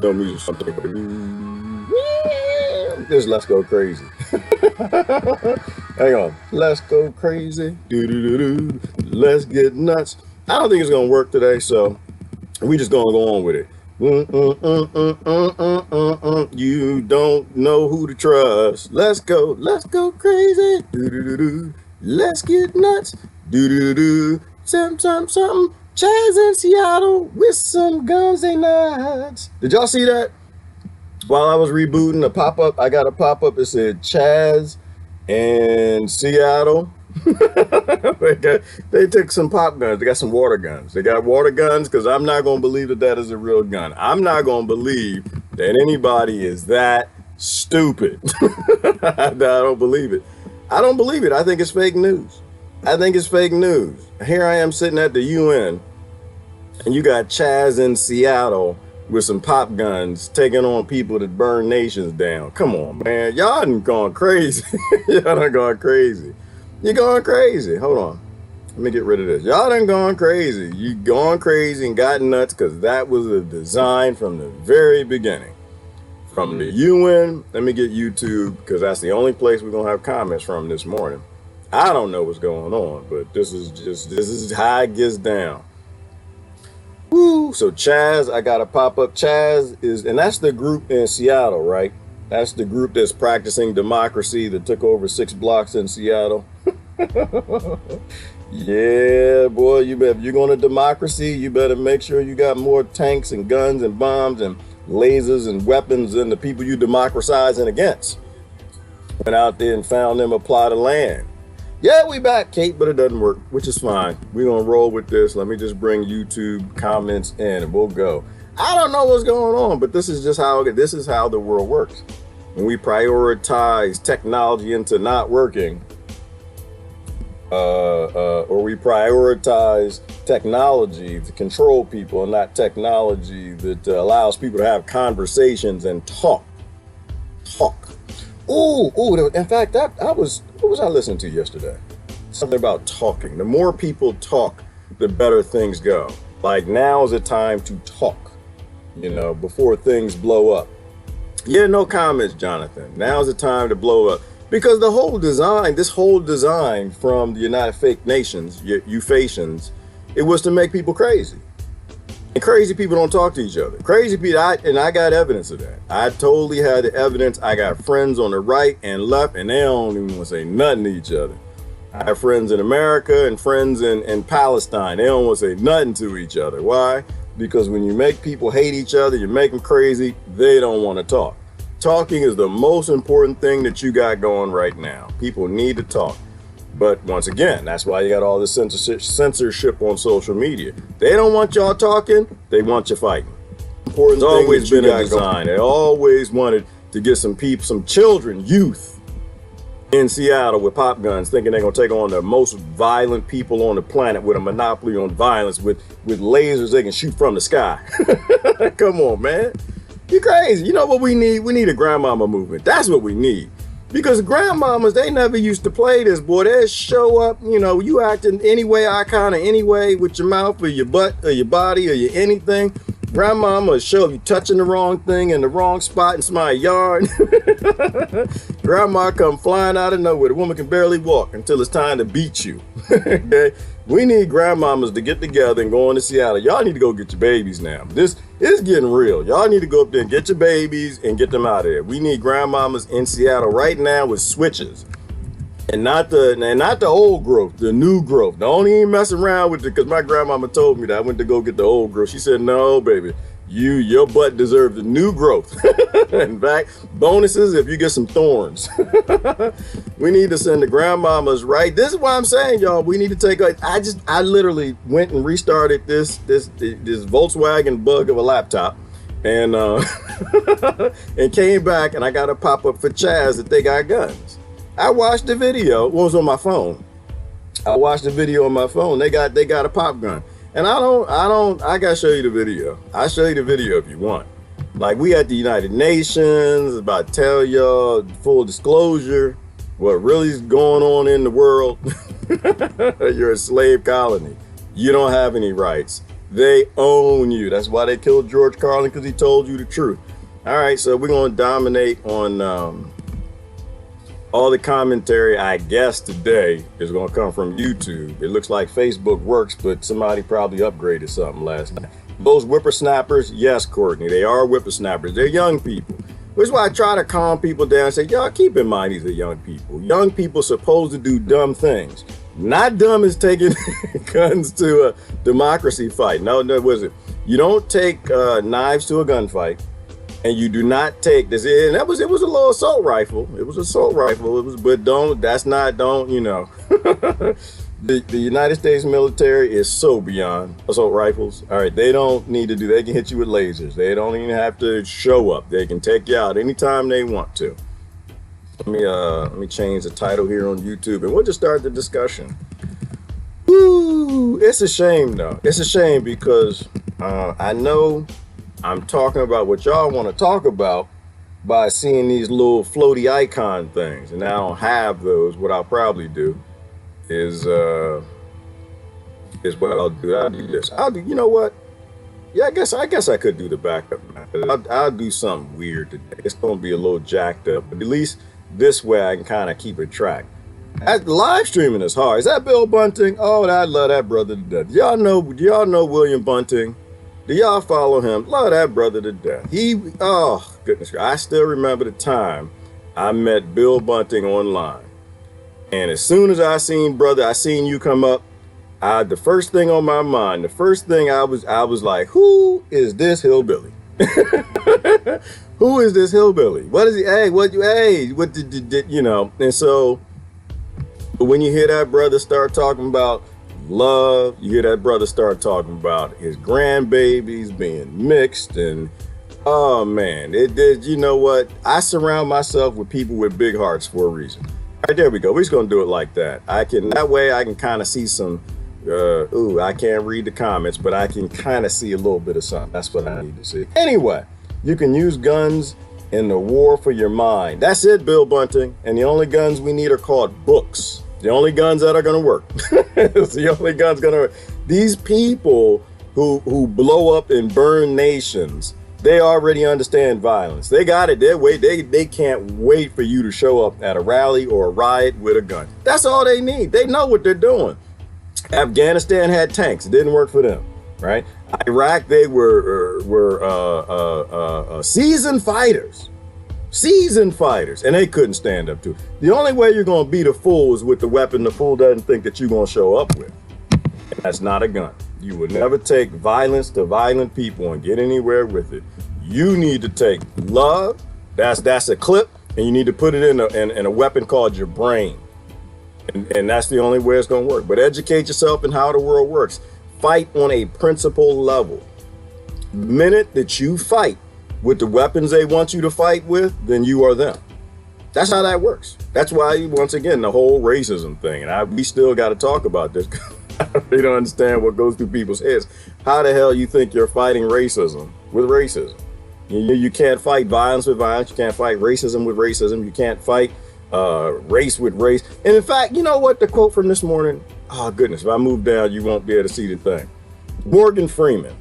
No music, something. Just let's go crazy. Hang on. Let's go crazy. Do. Let's get nuts. I don't think it's gonna work today, so we just gonna go on with it. You don't know who to trust. Let's go crazy. Do. Let's get nuts. Do. Something. Chaz in Seattle with some guns and nuts. Did y'all see that? While I was rebooting the pop-up, I got a pop-up that said Chaz in Seattle. They took some pop guns. They got some water guns. They got water guns because I'm not going to believe that that is a real gun. I'm not going to believe that anybody is that stupid. I don't believe it. I don't believe it. I think it's fake news. I think it's fake news. Here I am sitting at the UN, and you got Chaz in Seattle with some pop guns taking on people that burn nations down. Come on, man. Y'all done gone crazy. Y'all done gone crazy. You're going crazy. Hold on. Let me get rid of this. Y'all done gone crazy. You gone crazy and got nuts because that was a design from the very beginning. From the UN, let me get YouTube because that's the only place we're going to have comments from this morning. I don't know what's going on, but this is how it gets down. Woo! So Chaz, I got to pop up. Chaz is, and that's the group in Seattle, right? That's the group that's practicing democracy that took over 6 blocks in Seattle. Yeah, boy, if you're going to democracy, you better make sure you got more tanks and guns and bombs and lasers and weapons than the people you democratizing against. Went out there and found them a plot of land. Yeah, we back, Kate, but it doesn't work, which is fine. We're going to roll with this. Let me just bring YouTube comments in and we'll go. I don't know what's going on, but this is just how the world works. When we prioritize technology into not working, or we prioritize technology to control people and not technology that allows people to have conversations and talk. Ooh, in fact, what was I listening to yesterday? Something about talking. The more people talk, the better things go. Like now is the time to talk, before things blow up. Yeah, no comments, Jonathan. Now's the time to blow up. Because this whole design from the United Fake Nations, UFAtions, it was to make people crazy. And crazy people don't talk to each other. Crazy people, I got evidence of that. I totally had the evidence. I got friends on the right and left, and they don't even want to say nothing to each other. I have friends in America and friends in Palestine. They don't want to say nothing to each other. Why? Because when you make people hate each other, you make them crazy, they don't want to talk. Talking is the most important thing that you got going right now. People need to talk. But once again, that's why you got all this censorship on social media. They don't want y'all talking, they want you fighting. Important thing always been a design. They always wanted to get some people, some children, youth in Seattle with pop guns, thinking they're gonna take on the most violent people on the planet with a monopoly on violence, with lasers they can shoot from the sky. Come on, man. You're crazy. You know what we need? We need a grandmama movement. That's what we need. Because grandmamas, they never used to play this, boy. They show up, you acting any way, any way with your mouth or your butt or your body or your anything. Grandmama will show up you touching the wrong thing in the wrong spot in somebody's yard. Grandma come flying out of nowhere. The woman can barely walk until it's time to beat you. Okay? We need grandmamas to get together and go into Seattle. Y'all need to go get your babies now. This is getting real. Y'all need to go up there and get your babies and get them out of there. We need grandmamas in Seattle right now with switches. And not the old growth, the new growth. Don't even mess around with it, because my grandmama told me that I went to go get the old growth. She said, no, baby, your butt deserves the new growth. In fact, bonuses if you get some thorns. We need to send the grandmamas right. This is why I'm saying, y'all, we need to take I literally went and restarted this Volkswagen bug of a laptop and and came back, and I got a pop-up for Chaz that they got guns. I watched the video. It was on my phone. I watched the video on my phone. They got a pop gun. And I gotta show you the video. I'll show you the video if you want. Like, we at the United Nations, about to tell y'all full disclosure. what really is going on in the world, you're a slave colony. You don't have any rights. They own you. That's why they killed George Carlin, because he told you the truth. All right, so we're going to dominate on all the commentary, I guess, today is going to come from YouTube. It looks like Facebook works, but somebody probably upgraded something last night. Those whippersnappers, yes, Courtney, they are whippersnappers. They're young people. Which is why I try to calm people down and say, y'all keep in mind these are young people. Young people supposed to do dumb things. Not dumb as taking guns to a democracy fight. No, was it? You don't take knives to a gunfight. And you do not take this. And it was a little assault rifle. It was an assault rifle. But don't, you know. The United States military is so beyond assault rifles. All right, they don't need to do, they can hit you with lasers. They don't even have to show up. They can take you out anytime they want to. Let me change the title here on YouTube and we'll just start the discussion. Woo! It's a shame though. It's a shame because I know I'm talking about what y'all want to talk about by seeing these little floaty icon things. And I don't have those. What I'll probably do is what I'll do. I'll do this. You know what? Yeah, I guess I could do the backup. I'll do something weird today. It's going to be a little jacked up, but at least this way I can kind of keep a track. Live streaming is hard. Is that Bill Bunting? Oh, I love that brother to death. Do y'all know William Bunting? Do y'all follow him? Love that brother to death. Oh, goodness. I still remember the time I met Bill Bunting online. And as soon as I seen you come up, the first thing on my mind, the first thing I was like, who is this hillbilly? Who is this hillbilly? What is he? Hey, what did you know? And so when you hear that brother start talking about love, you hear that brother start talking about his grandbabies being mixed, and oh man, you know what? I surround myself with people with big hearts for a reason. All right, there we go. We're just gonna do it like that. That way I can kind of see some, I can't read the comments, but I can kind of see a little bit of something. That's what I need to see. Anyway, you can use guns in the war for your mind. That's it, Bill Bunting. And the only guns we need are called books. The only guns that are gonna work. It's the only guns gonna work. These people who blow up and burn nations, they already understand violence. They got it. They can't wait for you to show up at a rally or a riot with a gun. That's all they need. They know what they're doing. Afghanistan had tanks. It didn't work for them, right? Iraq, they were seasoned fighters. Seasoned fighters, and they couldn't stand up to it. The only way you're going to beat a fool is with the weapon the fool doesn't think that you're going to show up with. And that's not a gun. You would never take violence to violent people and get anywhere with it. You need to take love, that's a clip, and you need to put it in a weapon called your brain. And that's the only way it's going to work. But educate yourself in how the world works. Fight on a principle level. The minute that you fight with the weapons they want you to fight with, then you are them. That's how that works. That's why, once again, the whole racism thing, and we still got to talk about this. They don't understand what goes through people's heads. How the hell you think you're fighting racism with racism? You can't fight violence with violence. You can't fight racism with racism. You can't fight race with race. And in fact, you know what? The quote from this morning, oh goodness, if I move down, you won't be able to see the thing. Morgan Freeman,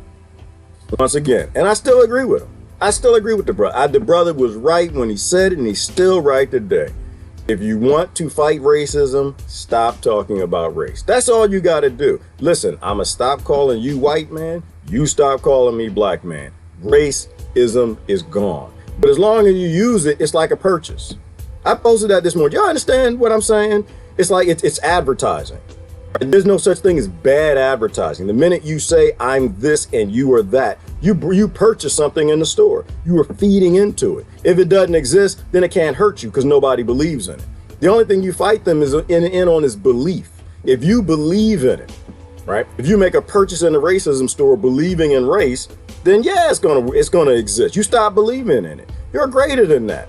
once again, and I still agree with him. I still agree with the brother. The brother was right when he said it, and he's still right today. If you want to fight racism, stop talking about race. That's all you got to do. Listen, I'm going to stop calling you white man. You stop calling me black man. Racism is gone. But as long as you use it, it's like a purchase. I posted that this morning. Y'all understand what I'm saying? It's like it's advertising. There's no such thing as bad advertising. The minute you say I'm this and you are that, you purchase something in the store. You are feeding into it. If it doesn't exist, then it can't hurt you because nobody believes in it. The only thing you fight them is in on is belief. If you believe in it, right? If you make a purchase in the racism store believing in race, then yeah, it's gonna exist. You stop believing in it. You're greater than that.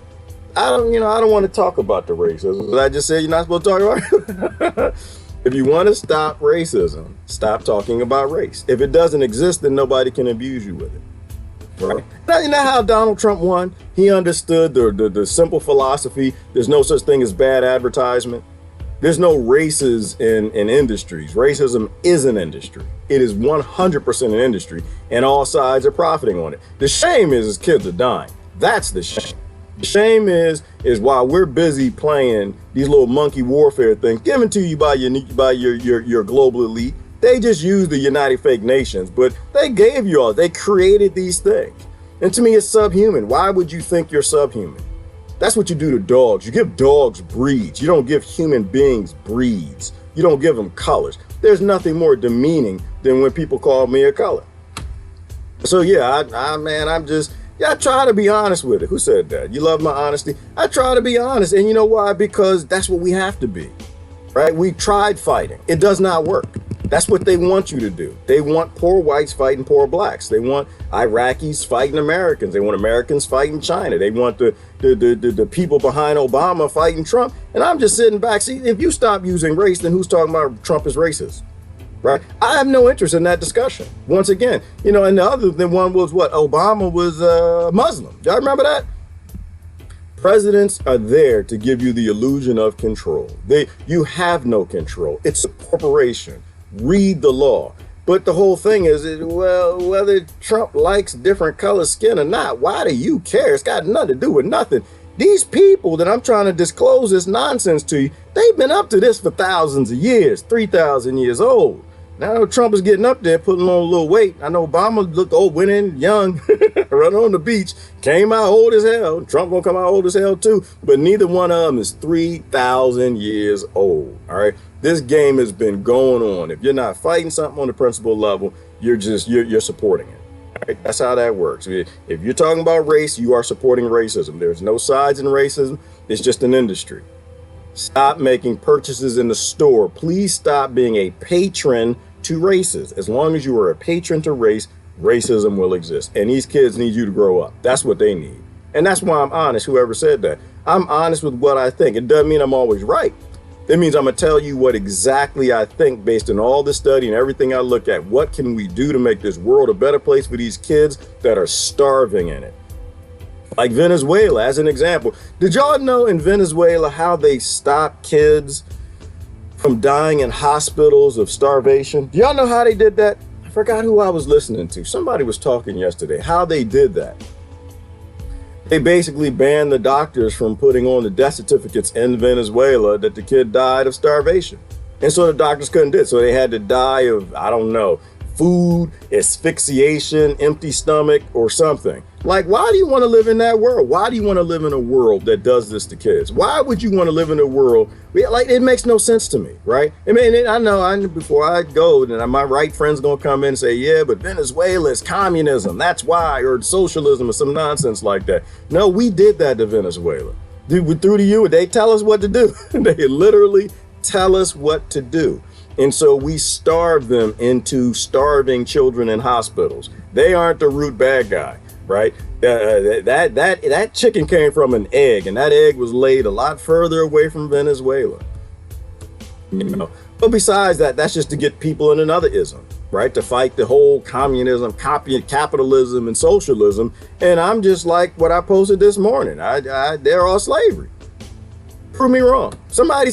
I don't want to talk about the racism. I just said you're not supposed to talk about it. If you want to stop racism, stop talking about race. If it doesn't exist, then nobody can abuse you with it. Right. Now, you know how Donald Trump won? He understood the simple philosophy. There's no such thing as bad advertisement. There's no races in industries. Racism is an industry. It is 100% an industry, and all sides are profiting on it. The shame is kids are dying. That's the shame. The shame is while we're busy playing these little monkey warfare things given to you by your global elite, they just use the United Fake Nations, but they gave you all. They created these things, and to me, it's subhuman. Why would you think you're subhuman? That's what you do to dogs. You give dogs breeds. You don't give human beings breeds. You don't give them colors. There's nothing more demeaning than when people call me a color. So yeah, I try to be honest with it. Who said that? You love my honesty? I try to be honest. And you know why? Because that's what we have to be, right? We tried fighting. It does not work. That's what they want you to do. They want poor whites fighting poor blacks. They want Iraqis fighting Americans. They want Americans fighting China. They want the people behind Obama fighting Trump. And I'm just sitting back. See, if you stop using race, then who's talking about Trump is racist? Right? I have no interest in that discussion. Once again, you know, and the other than one was what? Obama was Muslim. Y'all remember that? Presidents are there to give you the illusion of control. You have no control. It's a corporation. Read the law. But the whole thing is, well, whether Trump likes different color skin or not, why do you care? It's got nothing to do with nothing. These people that I'm trying to disclose this nonsense to you, they've been up to this for thousands of years, 3,000 years old. Now Trump is getting up there, putting on a little weight. I know Obama looked old, went in young, run on the beach, came out old as hell. Trump gonna come out old as hell too, but neither one of them is 3,000 years old, all right? This game has been going on. If you're not fighting something on the principle level, you're supporting it. All right? That's how that works. If you're talking about race, you are supporting racism. There's no sides in racism. It's just an industry. Stop making purchases in the store. Please stop being a patron to races. As long as you are a patron to race, racism will exist. And these kids need you to grow up. That's what they need. And that's why I'm honest, whoever said that. I'm honest with what I think. It doesn't mean I'm always right. It means I'm going to tell you what exactly I think based on all the study and everything I look at. What can we do to make this world a better place for these kids that are starving in it? Like Venezuela, as an example. Did y'all know in Venezuela how they stop kids from dying in hospitals of starvation? Do y'all know how they did that? I forgot who I was listening to. Somebody was talking yesterday how they did that. They basically banned the doctors from putting on the death certificates in Venezuela that the kid died of starvation. And so the doctors couldn't do it. So they had to die of, I don't know, food, asphyxiation, empty stomach, or something. Like, why do you want to live in that world? Why do you want to live in a world that does this to kids? Why would you want to live in a world? Like, it makes no sense to me, right? I mean, I know before I go, then my right friend's going to come in and say, yeah, but Venezuela is communism. That's why, or socialism or some nonsense like that. No, we did that to Venezuela. Through the U, they tell us what to do. They literally tell us what to do. And so we starve them into starving children in hospitals. They aren't the root bad guy, right? That chicken came from an egg, and that egg was laid a lot further away from Venezuela. You know, but besides that, that's just to get people in another ism, right? To fight the whole communism, capitalism, and socialism. And I'm just like what I posted this morning. They're all slavery. Prove me wrong. Somebody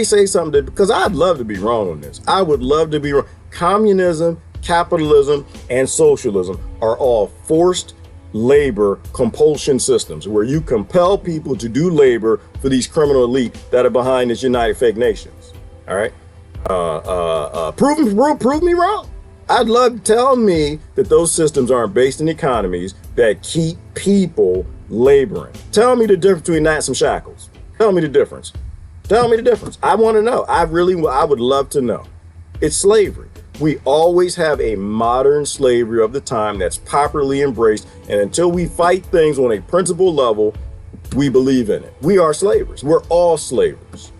say something, because I'd love to be wrong on this. I would love to be wrong. Communism, capitalism, and socialism are all forced labor compulsion systems where you compel people to do labor for these criminal elite that are behind this United Fake Nations. All right. Prove me wrong. I'd love to tell me that those systems aren't based in economies that keep people laboring. Tell me the difference between that and some shackles. Tell me the difference. Tell me the difference. I want to know. I would love to know. It's slavery. We always have a modern slavery of the time that's properly embraced. And until we fight things on a principle level, we believe in it. We are slavers. We're all slavers.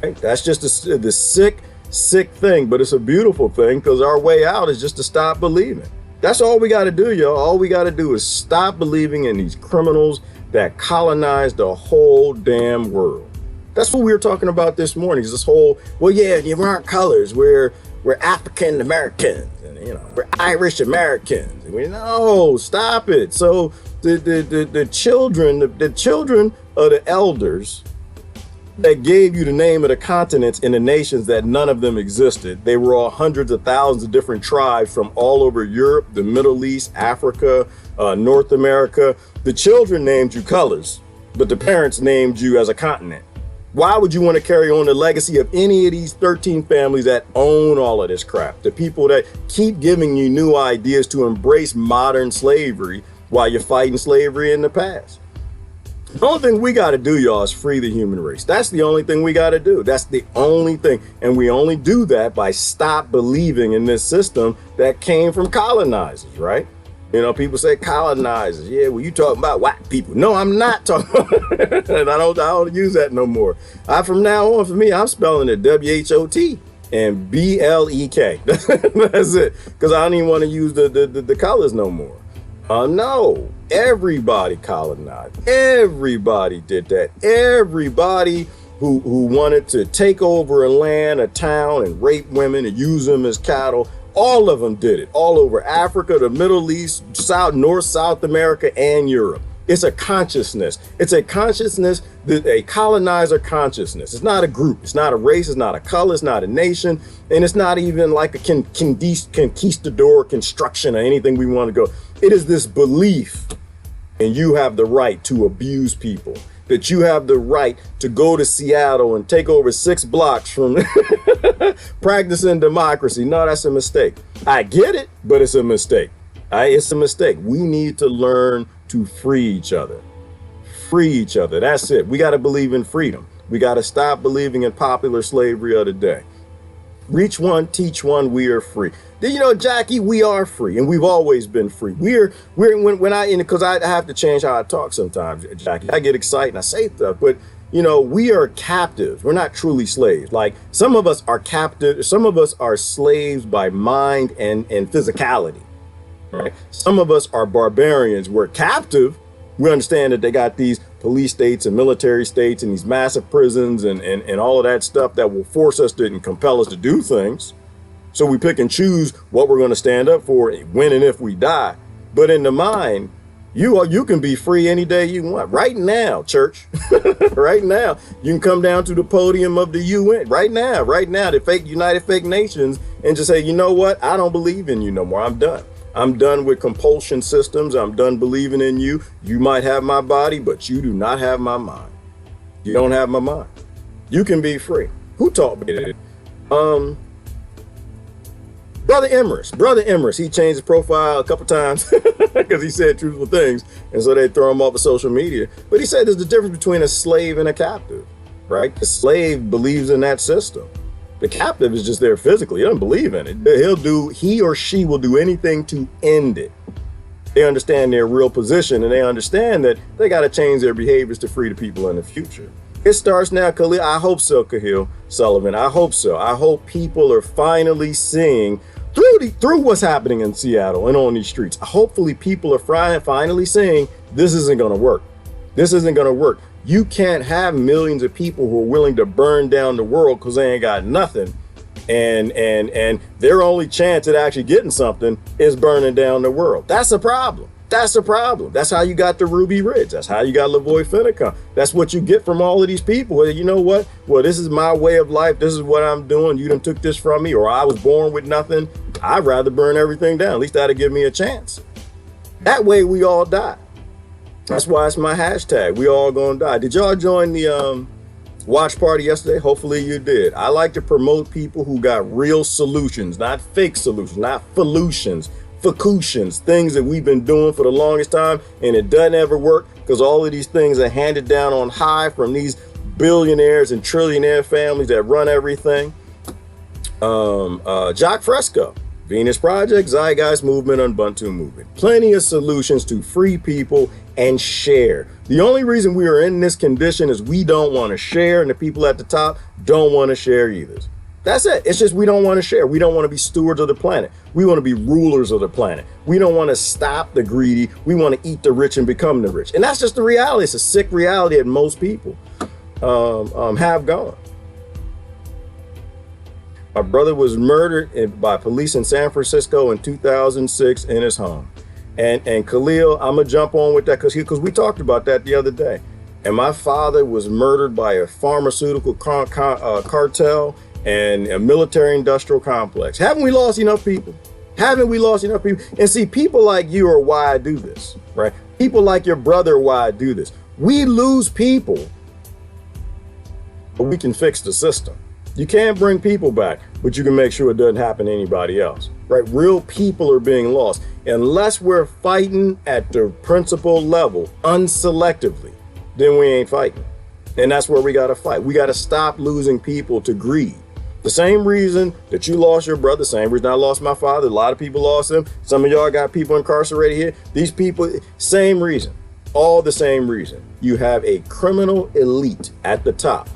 Right? That's just the sick thing. But it's a beautiful thing, because our way out is just to stop believing. That's all we got to do, y'all. All we got to do is stop believing in these criminals that colonize the whole damn world. That's what we were talking about this morning, is this whole, well, yeah, you aren't colors. We're we're African Americans, and we're Irish Americans. And no, stop it. So the children of the elders that gave you the name of the continents and the nations that none of them existed. They were all hundreds of thousands of different tribes from all over Europe, the Middle East, Africa, North America. The children named you colors, but the parents named you as a continent. Why would you want to carry on the legacy of any of these 13 families that own all of this crap? The people that keep giving you new ideas to embrace modern slavery while you're fighting slavery in the past. The only thing we got to do, y'all, is free the human race. That's the only thing we got to do. That's the only thing. And we only do that by stop believing in this system that came from colonizers, right? People say colonizers. Yeah, well, you talking about white people. No, I'm not talking about and I don't use that no more. From now on, for me, I'm spelling it WHOT and BLEK. That's it. Because I don't even want to use the colors no more. No, everybody colonized. Everybody did that. Everybody who wanted to take over a land, a town, and rape women and use them as cattle, all of them did it. All over Africa, the Middle East, North, South America, and Europe. It's a consciousness. It's a consciousness, a colonizer consciousness. It's not a group. It's not a race. It's not a color. It's not a nation. And it's not even like a conquistador construction or anything we want to go. It is this belief, and you have the right to abuse people, that you have the right to go to Seattle and take over 6 blocks from practicing democracy. No, that's a mistake. I get it, but it's a mistake. It's a mistake. We need to learn to free each other. Free each other. That's it. We got to believe in freedom. We got to stop believing in popular slavery of the day. Reach one, teach one, we are free. Jackie, we are free, and we've always been free. Because I have to change how I talk sometimes, Jackie. I get excited and I say stuff, but we are captives. We're not truly slaves. Like, some of us are captive. Some of us are slaves by mind and physicality. Right? Some of us are barbarians. We're captive. We understand that they got these police states and military states and these massive prisons and all of that stuff that will force us to and compel us to do things. So we pick and choose what we're going to stand up for when and if we die. But in the mind, you can be free any day you want. Right now, church. Right now. You can come down to the podium of the UN. Right now, the fake United Fake Nations, and just say, you know what? I don't believe in you no more. I'm done. I'm done with compulsion systems. I'm done believing in you. You might have my body, but you do not have my mind. You don't have my mind. You can be free. Who taught me that? Brother Emrys, he changed his profile a couple times because he said truthful things, and so they throw him off of social media. But he said there's a difference between a slave and a captive, right? The slave believes in that system. The captive is just there physically. He doesn't believe in it. He or she will do anything to end it. They understand their real position, and they understand that they got to change their behaviors to free the people in the future. It starts now, Khalil. I hope so, Kahil Sullivan. I hope so. I hope people are finally seeing through what's happening in Seattle and on these streets. Hopefully people are finally saying this isn't going to work. This isn't going to work. You can't have millions of people who are willing to burn down the world because they ain't got nothing. And their only chance at actually getting something is burning down the world. That's a problem. That's a problem. That's how you got the Ruby Ridge. That's how you got Lavoy Finicum. That's what you get from all of these people. You know what? Well, this is my way of life. This is what I'm doing. You done took this from me, or I was born with nothing. I'd rather burn everything down. At least that'll give me a chance. That way we all die. That's why it's my hashtag. We all gonna die. Did y'all join the watch party yesterday? Hopefully you did. I like to promote people who got real solutions, not fake solutions, not solutions. Facutions, things that we've been doing for the longest time, and it doesn't ever work because all of these things are handed down on high from these billionaires and trillionaire families that run everything. Jacques Fresco, Venus Project, Zeitgeist Movement, Ubuntu Movement. Plenty of solutions to free people and share. The only reason we are in this condition is we don't want to share, and the people at the top don't want to share either. That's it. It's just we don't want to share. We don't want to be stewards of the planet. We want to be rulers of the planet. We don't want to stop the greedy. We want to eat the rich and become the rich. And that's just the reality. It's a sick reality that most people have gone. My brother was murdered by police in San Francisco in 2006 in his home. And Khalil, I'm gonna jump on with that because we talked about that the other day. And my father was murdered by a pharmaceutical cartel and a military industrial complex. Haven't we lost enough people? Haven't we lost enough people? And see, people like you are why I do this, right? People like your brother are why I do this. We lose people, but we can fix the system. You can't bring people back, but you can make sure it doesn't happen to anybody else, right? Real people are being lost. Unless we're fighting at the principal level, unselectively, then we ain't fighting. And that's where we gotta fight. We gotta stop losing people to greed. The same reason that you lost your brother, same reason I lost my father, a lot of people lost him. Some of y'all got people incarcerated here. These people, same reason, all the same reason. You have a criminal elite at the top.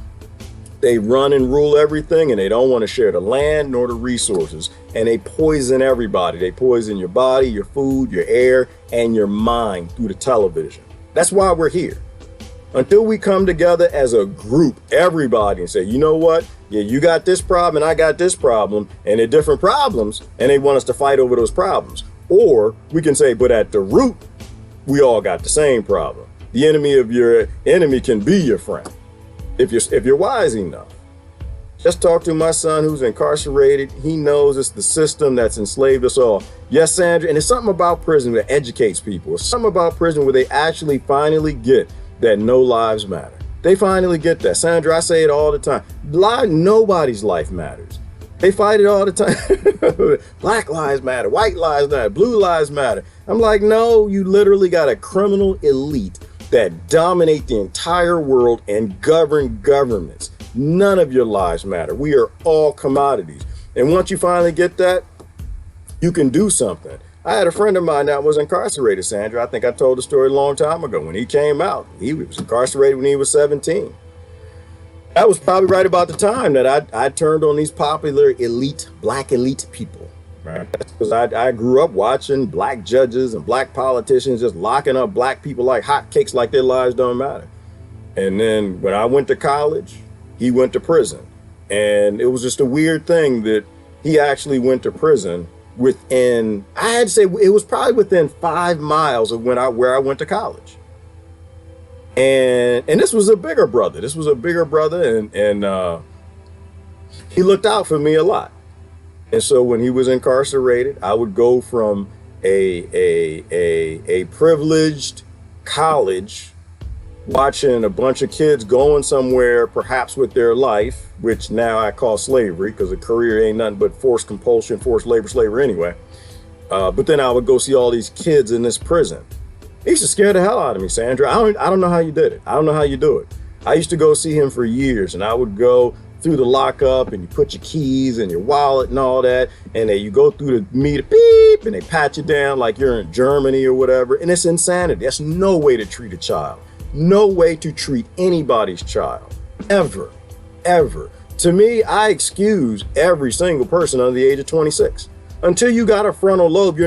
They run and rule everything, and they don't want to share the land nor the resources. And they poison everybody. They poison your body, your food, your air, and your mind through the television. That's why we're here. Until we come together as a group, everybody, and say, you know what? Yeah, you got this problem and I got this problem, and they're different problems, and they want us to fight over those problems. Or we can say, but at the root, we all got the same problem. The enemy of your enemy can be your friend. If you're wise enough. Just talk to my son who's incarcerated. He knows it's the system that's enslaved us all. Yes, Sandra, and it's something about prison that educates people. It's something about prison where they actually finally get that no lives matter. They finally get that. Sandra, I say it all the time. Nobody's life matters. They fight it all the time. Black lives matter, white lives matter, blue lives matter. I'm like, no, you literally got a criminal elite that dominate the entire world and govern governments. None of your lives matter. We are all commodities. And once you finally get that, you can do something. I had a friend of mine that was incarcerated, Sandra. I think I told the story a long time ago. When he came out, he was incarcerated when he was 17. That was probably right about the time that I turned on these popular black elite people. Right. Because I grew up watching black judges and black politicians just locking up black people like hotcakes, like their lives don't matter. And then when I went to college, he went to prison. And it was just a weird thing that he actually went to prison within, I had to say, it was probably within 5 miles of where I went to college. And this was a bigger brother. This was a bigger brother, and he looked out for me a lot. And so when he was incarcerated, I would go from a privileged college, watching a bunch of kids going somewhere, perhaps with their life, which now I call slavery, because a career ain't nothing but forced compulsion, forced labor, slavery anyway. But then I would go see all these kids in this prison. It used to scare the hell out of me, Sandra. I don't know how you did it. I don't know how you do it. I used to go see him for years, and I would go through the lockup, and you put your keys and your wallet and all that, and then you go through the meter, beep, and they pat you down like you're in Germany or whatever. And it's insanity. That's no way to treat a child. No way to treat anybody's child, ever, ever. To me, I excuse every single person under the age of 26. Until you got a frontal lobe, you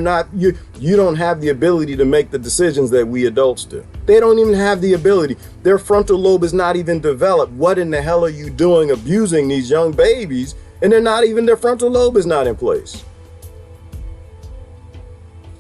don't have the ability to make the decisions that we adults do. They don't even have the ability. Their frontal lobe is not even developed. What in the hell are you doing abusing these young babies? And their frontal lobe is not in place.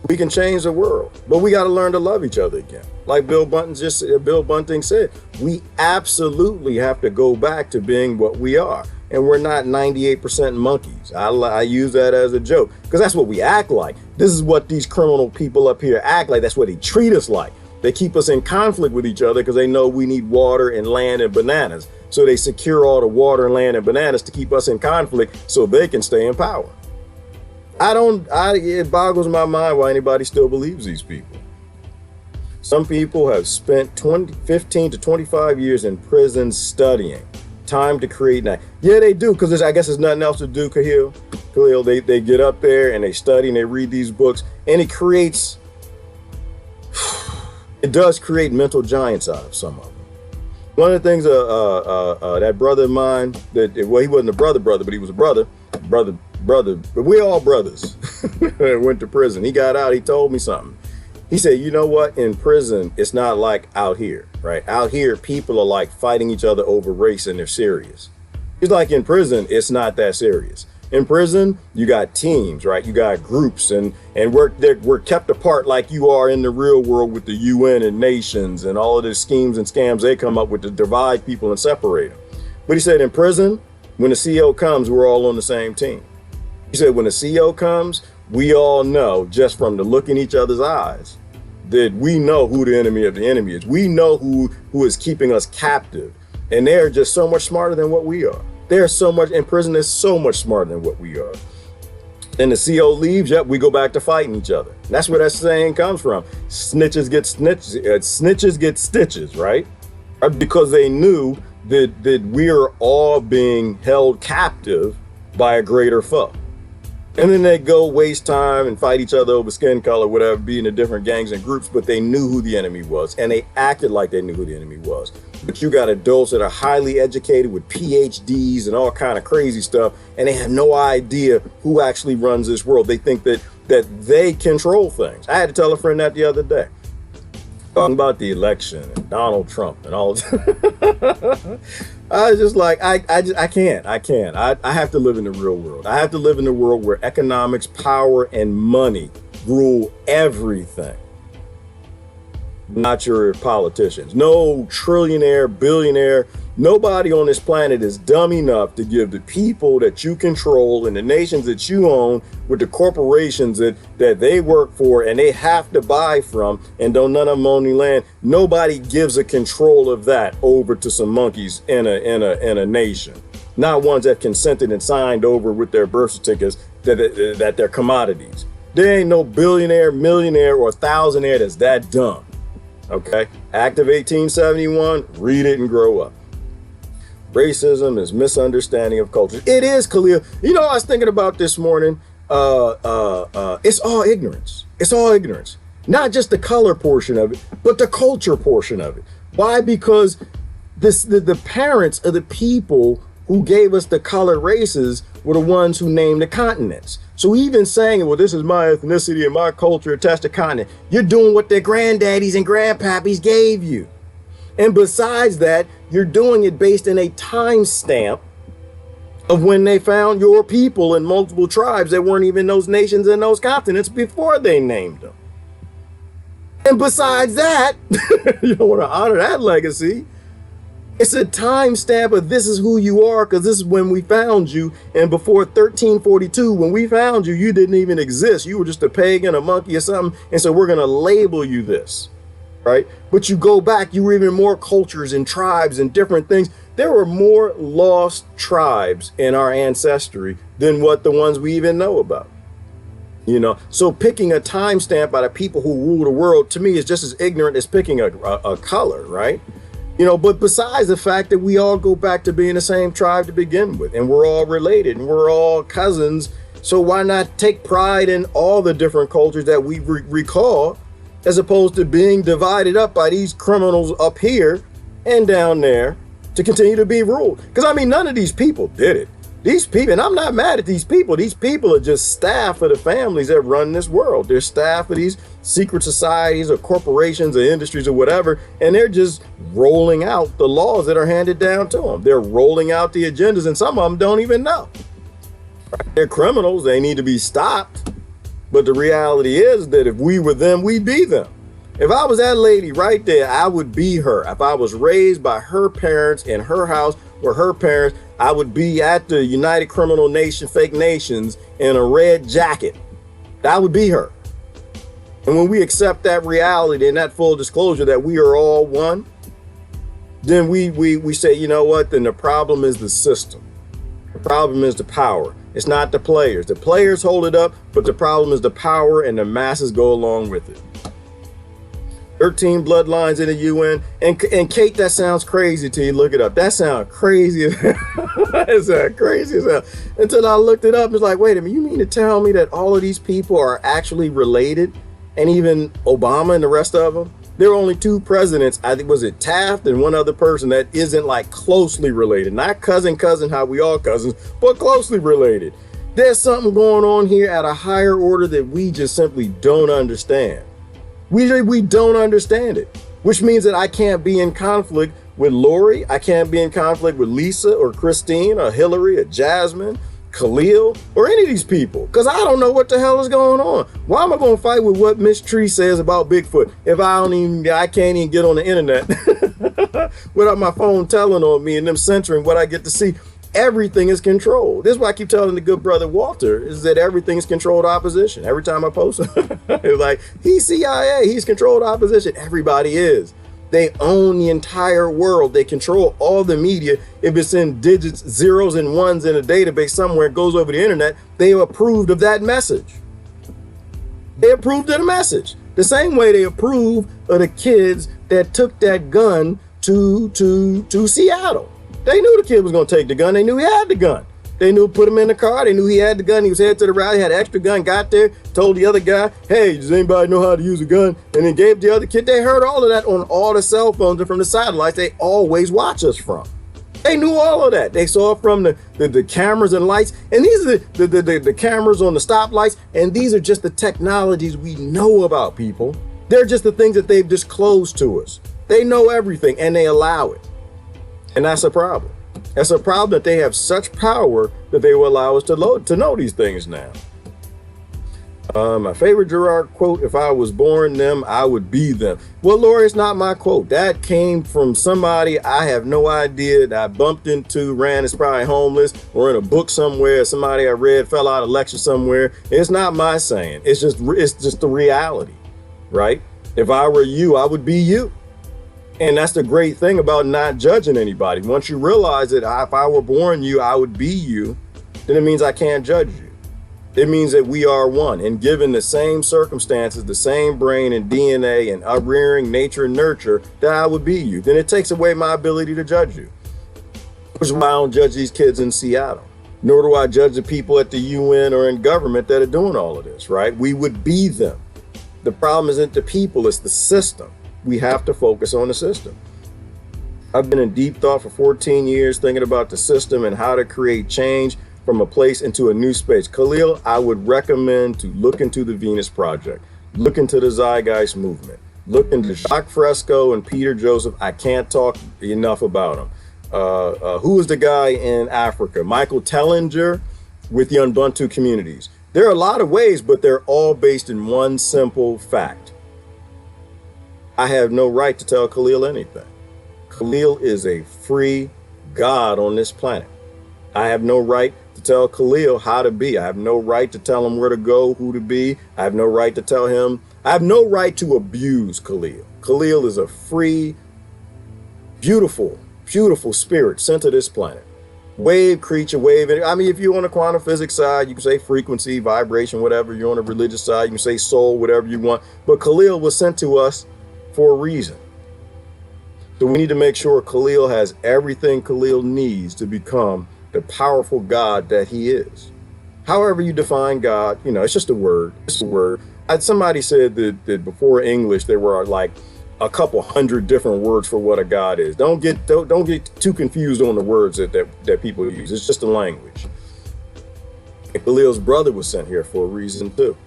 We can change the world, but we got to learn to love each other again. Like Bill Bunting said, we absolutely have to go back to being what we are. And we're not 98% monkeys. I use that as a joke because that's what we act like. This is what these criminal people up here act like. That's what they treat us like. They keep us in conflict with each other because they know we need water and land and bananas. So they secure all the water and land and bananas to keep us in conflict so they can stay in power. It boggles my mind why anybody still believes these people. Some people have spent 15 to 25 years in prison studying. Time to create now. Yeah, they do, because I guess there's nothing else to do, Khalil. They get up there and they study and they read these books, and it does create mental giants out of some of them. One of the things that brother of mine, he wasn't a brother, but he was a brother, but we're all brothers, went to prison. He got out, he told me something. He said, you know what, in prison, it's not like out here, right? Out here, people are like fighting each other over race and they're serious. He's like, in prison, it's not that serious. In prison, you got teams, right? You got groups, and we're kept apart like you are in the real world with the UN and nations and all of the schemes and scams they come up with to divide people and separate them. But he said in prison, when the CO comes, we're all on the same team. He said when the CO comes, we all know just from the look in each other's eyes that we know who the enemy of the enemy is. We know who is keeping us captive. And they're just so much smarter than what we are. They're so much in prison, is so much smarter than what we are. And the CO leaves, yep, we go back to fighting each other. That's where that saying comes from. Snitches get snitches get stitches, right? Because they knew that we are all being held captive by a greater foe. And then they go waste time and fight each other over skin color, whatever, be in the different gangs and groups, but they knew who the enemy was and they acted like they knew who the enemy was. But you got adults that are highly educated with PhDs and all kind of crazy stuff, and they have no idea who actually runs this world. They think that they control things. I had to tell a friend that the other day, talking about the election and Donald Trump and all that. I was just like, I can't. I have to live in the real world. I have to live in a world where economics, power, and money rule everything. Not your politicians. No trillionaire, billionaire, nobody on this planet is dumb enough to give the people that you control and the nations that you own with the corporations that they work for and they have to buy from and don't none of them own any land. Nobody gives a control of that over to some monkeys in a nation. Not ones that consented and signed over with their birth certificates that they're commodities. There ain't no billionaire, millionaire, or thousandaire that's that dumb. Okay, Act of 1871, read it and grow up. Racism is misunderstanding of culture. It is, Khalil. You know, I was thinking about this morning. It's all ignorance. It's all ignorance. Not just the color portion of it, but the culture portion of it. Why? Because the parents of the people who gave us the colored races were the ones who named the continents. So even saying, well, this is my ethnicity and my culture attached to continent, you're doing what their granddaddies and grandpappies gave you. And besides that, you're doing it based in a time stamp of when they found your people in multiple tribes that weren't even those nations and those continents before they named them. And besides that, you don't want to honor that legacy. It's a time stamp of this is who you are because this is when we found you. And before 1342, when we found you, you didn't even exist. You were just a pagan, a monkey or something. And so we're going to label you this, right? But you go back, you were even more cultures and tribes and different things. There were more lost tribes in our ancestry than what the ones we even know about. You know, so picking a time stamp by the people who rule the world, to me, is just as ignorant as picking a color, right? You know, but besides the fact that we all go back to being the same tribe to begin with, and we're all related and we're all cousins. So why not take pride in all the different cultures that we recall, as opposed to being divided up by these criminals up here and down there to continue to be ruled? Because I mean, none of these people did it. These people, and I'm not mad at these people. These people are just staff of the families that run this world. They're staff of these secret societies or corporations or industries or whatever, and they're just rolling out the laws that are handed down to them. They're rolling out the agendas, and some of them don't even know. They're criminals. They need to be stopped. But the reality is that if we were them, we'd be them. If I was that lady right there, I would be her. If I was raised by her parents in her house or her parents, I would be at the United Criminal Nation, fake nations, in a red jacket. That would be her. And when we accept that reality and that full disclosure that we are all one, then we say, you know what, then the problem is the system. The problem is the power. It's not the players. The players hold it up, but the problem is the power and the masses go along with it. 13 bloodlines in the UN. And Kate, that sounds crazy to you. Look it up. That sounds crazy. That sounds crazy as hell. Until I looked it up, it's like, wait a minute, you mean to tell me that all of these people are actually related? And even Obama and the rest of them? There are only two presidents, I think, was it Taft and one other person that isn't like closely related. Not cousin, how we all cousins, but closely related. There's something going on here at a higher order that we just simply don't understand. We don't understand it, which means that I can't be in conflict with Lori. I can't be in conflict with Lisa or Christine or Hillary or Jasmine, Khalil, or any of these people, because I don't know what the hell is going on. Why am I going to fight with what Miss Tree says about Bigfoot if I can't even get on the internet without my phone telling on me and them censoring what I get to see? Everything is controlled. This is why I keep telling the good brother Walter, is that everything is controlled opposition. Every time I post, it's like, he's CIA, he's controlled opposition. Everybody is. They own the entire world. They control all the media. If it's in digits, zeros and ones in a database somewhere, it goes over the internet, they approved of that message. They approved of the message. The same way they approve of the kids that took that gun to Seattle. They knew the kid was going to take the gun. They knew he had the gun. They knew, put him in the car. They knew he had the gun. He was headed to the rally, had an extra gun, got there, told the other guy, hey, does anybody know how to use a gun? And then gave the other kid. They heard all of that on all the cell phones and from the satellites they always watch us from. They knew all of that. They saw it from the cameras and lights. And these are the cameras on the stoplights. And these are just the technologies we know about, people. They're just the things that they've disclosed to us. They know everything and they allow it. And that's a problem. It's a problem that they have such power that they will allow us to know these things now. My favorite Gerard quote, if I was born them, I would be them. Well, Lori, it's not my quote. That came from somebody I have no idea that I bumped into, ran, is probably homeless, or in a book somewhere, somebody I read fell out of lecture somewhere. It's not my saying. It's just the reality, right? If I were you, I would be you. And that's the great thing about not judging anybody. Once you realize that if I were born you, I would be you, then it means I can't judge you. It means that we are one. And given the same circumstances, the same brain and DNA and uprearing, nature and nurture, that I would be you. Then it takes away my ability to judge you. Which is why I don't judge these kids in Seattle. Nor do I judge the people at the UN or in government that are doing all of this, right? We would be them. The problem isn't the people, it's the system. We have to focus on the system. I've been in deep thought for 14 years thinking about the system and how to create change from a place into a new space. Khalil, I would recommend to look into the Venus Project, look into the Zeitgeist movement, look into Jacques Fresco and Peter Joseph. I can't talk enough about them. Who is the guy in Africa? Michael Tellinger with the Ubuntu communities. There are a lot of ways, but they're all based in one simple fact. I have no right to tell Khalil anything. Khalil is a free God on this planet. I have no right to tell Khalil how to be. I have no right to tell him where to go, who to be. I have no right to tell him. I have no right to abuse Khalil. Khalil is a free, beautiful, beautiful spirit sent to this planet. Wave creature, wave. I mean, if you're on the quantum physics side, you can say frequency, vibration, whatever. You're on the religious side, you can say soul, whatever you want. But Khalil was sent to us for a reason. So we need to make sure Khalil has everything Khalil needs to become the powerful God that he is. However you define God, you know, it's just a word. It's a word. Somebody said that before English, there were like a couple hundred different words for what a God is. Don't get too confused on the words that people use. It's just a language. And Khalil's brother was sent here for a reason too.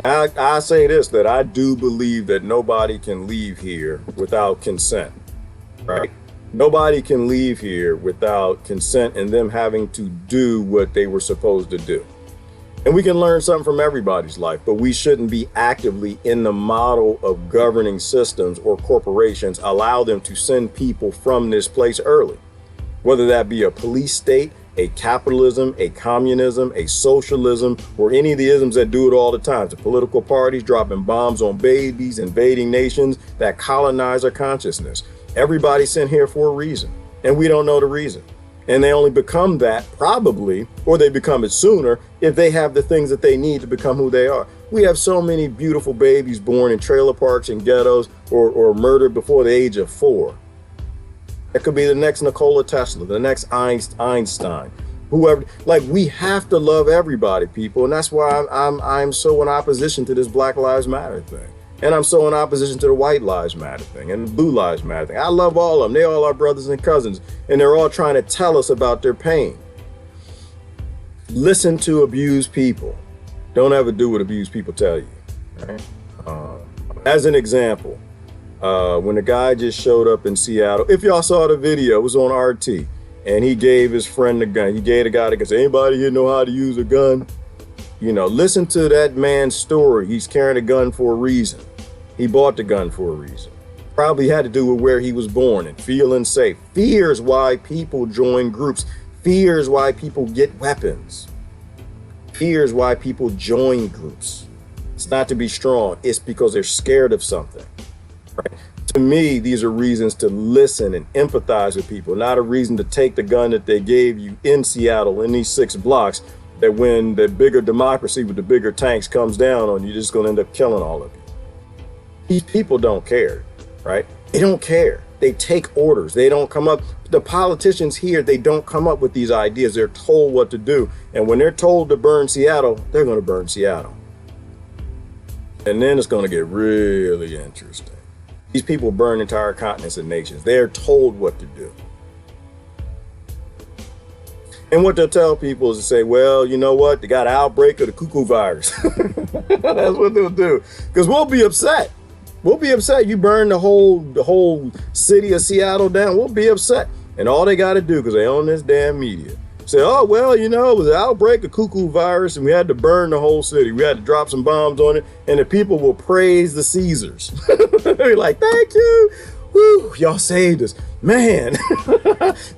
I say this, that I do believe that nobody can leave here without consent, right? Nobody can leave here without consent and them having to do what they were supposed to do. And we can learn something from everybody's life, but we shouldn't be actively in the model of governing systems or corporations allow them to send people from this place early, whether that be a police state, a capitalism, a communism, a socialism, or any of the isms that do it all the time. The political parties dropping bombs on babies, invading nations that colonize our consciousness. Everybody's sent here for a reason, and we don't know the reason. And they only become that probably, or they become it sooner, if they have the things that they need to become who they are. We have so many beautiful babies born in trailer parks and ghettos or murdered before the age of 4. It could be the next Nikola Tesla, the next Einstein, whoever. Like, we have to love everybody, people. And that's why I'm so in opposition to this Black Lives Matter thing. And I'm so in opposition to the White Lives Matter thing and the Blue Lives Matter thing. I love all of them. They all are brothers and cousins. And they're all trying to tell us about their pain. Listen to abused people. Don't ever do what abused people tell you. Right? As an example, when the guy just showed up in Seattle, if y'all saw the video, it was on RT. and he gave his friend the gun. He gave the guy the gun. Anybody here know how to use a gun? You know, listen to that man's story. He's carrying a gun for a reason. He bought the gun for a reason. Probably had to do with where he was born and feeling safe. Fear is why people join groups. Fear is why people get weapons. Fear is why people join groups. It's not to be strong. It's because they're scared of something. Right? To me, these are reasons to listen and empathize with people, not a reason to take the gun that they gave you in Seattle in these 6 blocks, that when the bigger democracy with the bigger tanks comes down on you, you're just going to end up killing all of you. These people don't care, right? They don't care. They take orders. They don't come up. The politicians here, they don't come up with these ideas. They're told what to do. And when they're told to burn Seattle, they're going to burn Seattle. And then it's going to get really interesting. These people burn entire continents and nations. They're told what to do. And what they'll tell people is to say, well, you know what? They got an outbreak of the cuckoo virus. That's what they'll do. Because we'll be upset. We'll be upset. You burn the whole city of Seattle down. We'll be upset. And all they got to do, because they own this damn media, say, oh, well, you know, it was an outbreak of cuckoo virus and we had to burn the whole city. We had to drop some bombs on it. And the people will praise the Caesars. They're like, thank you. Woo, y'all saved us. Man,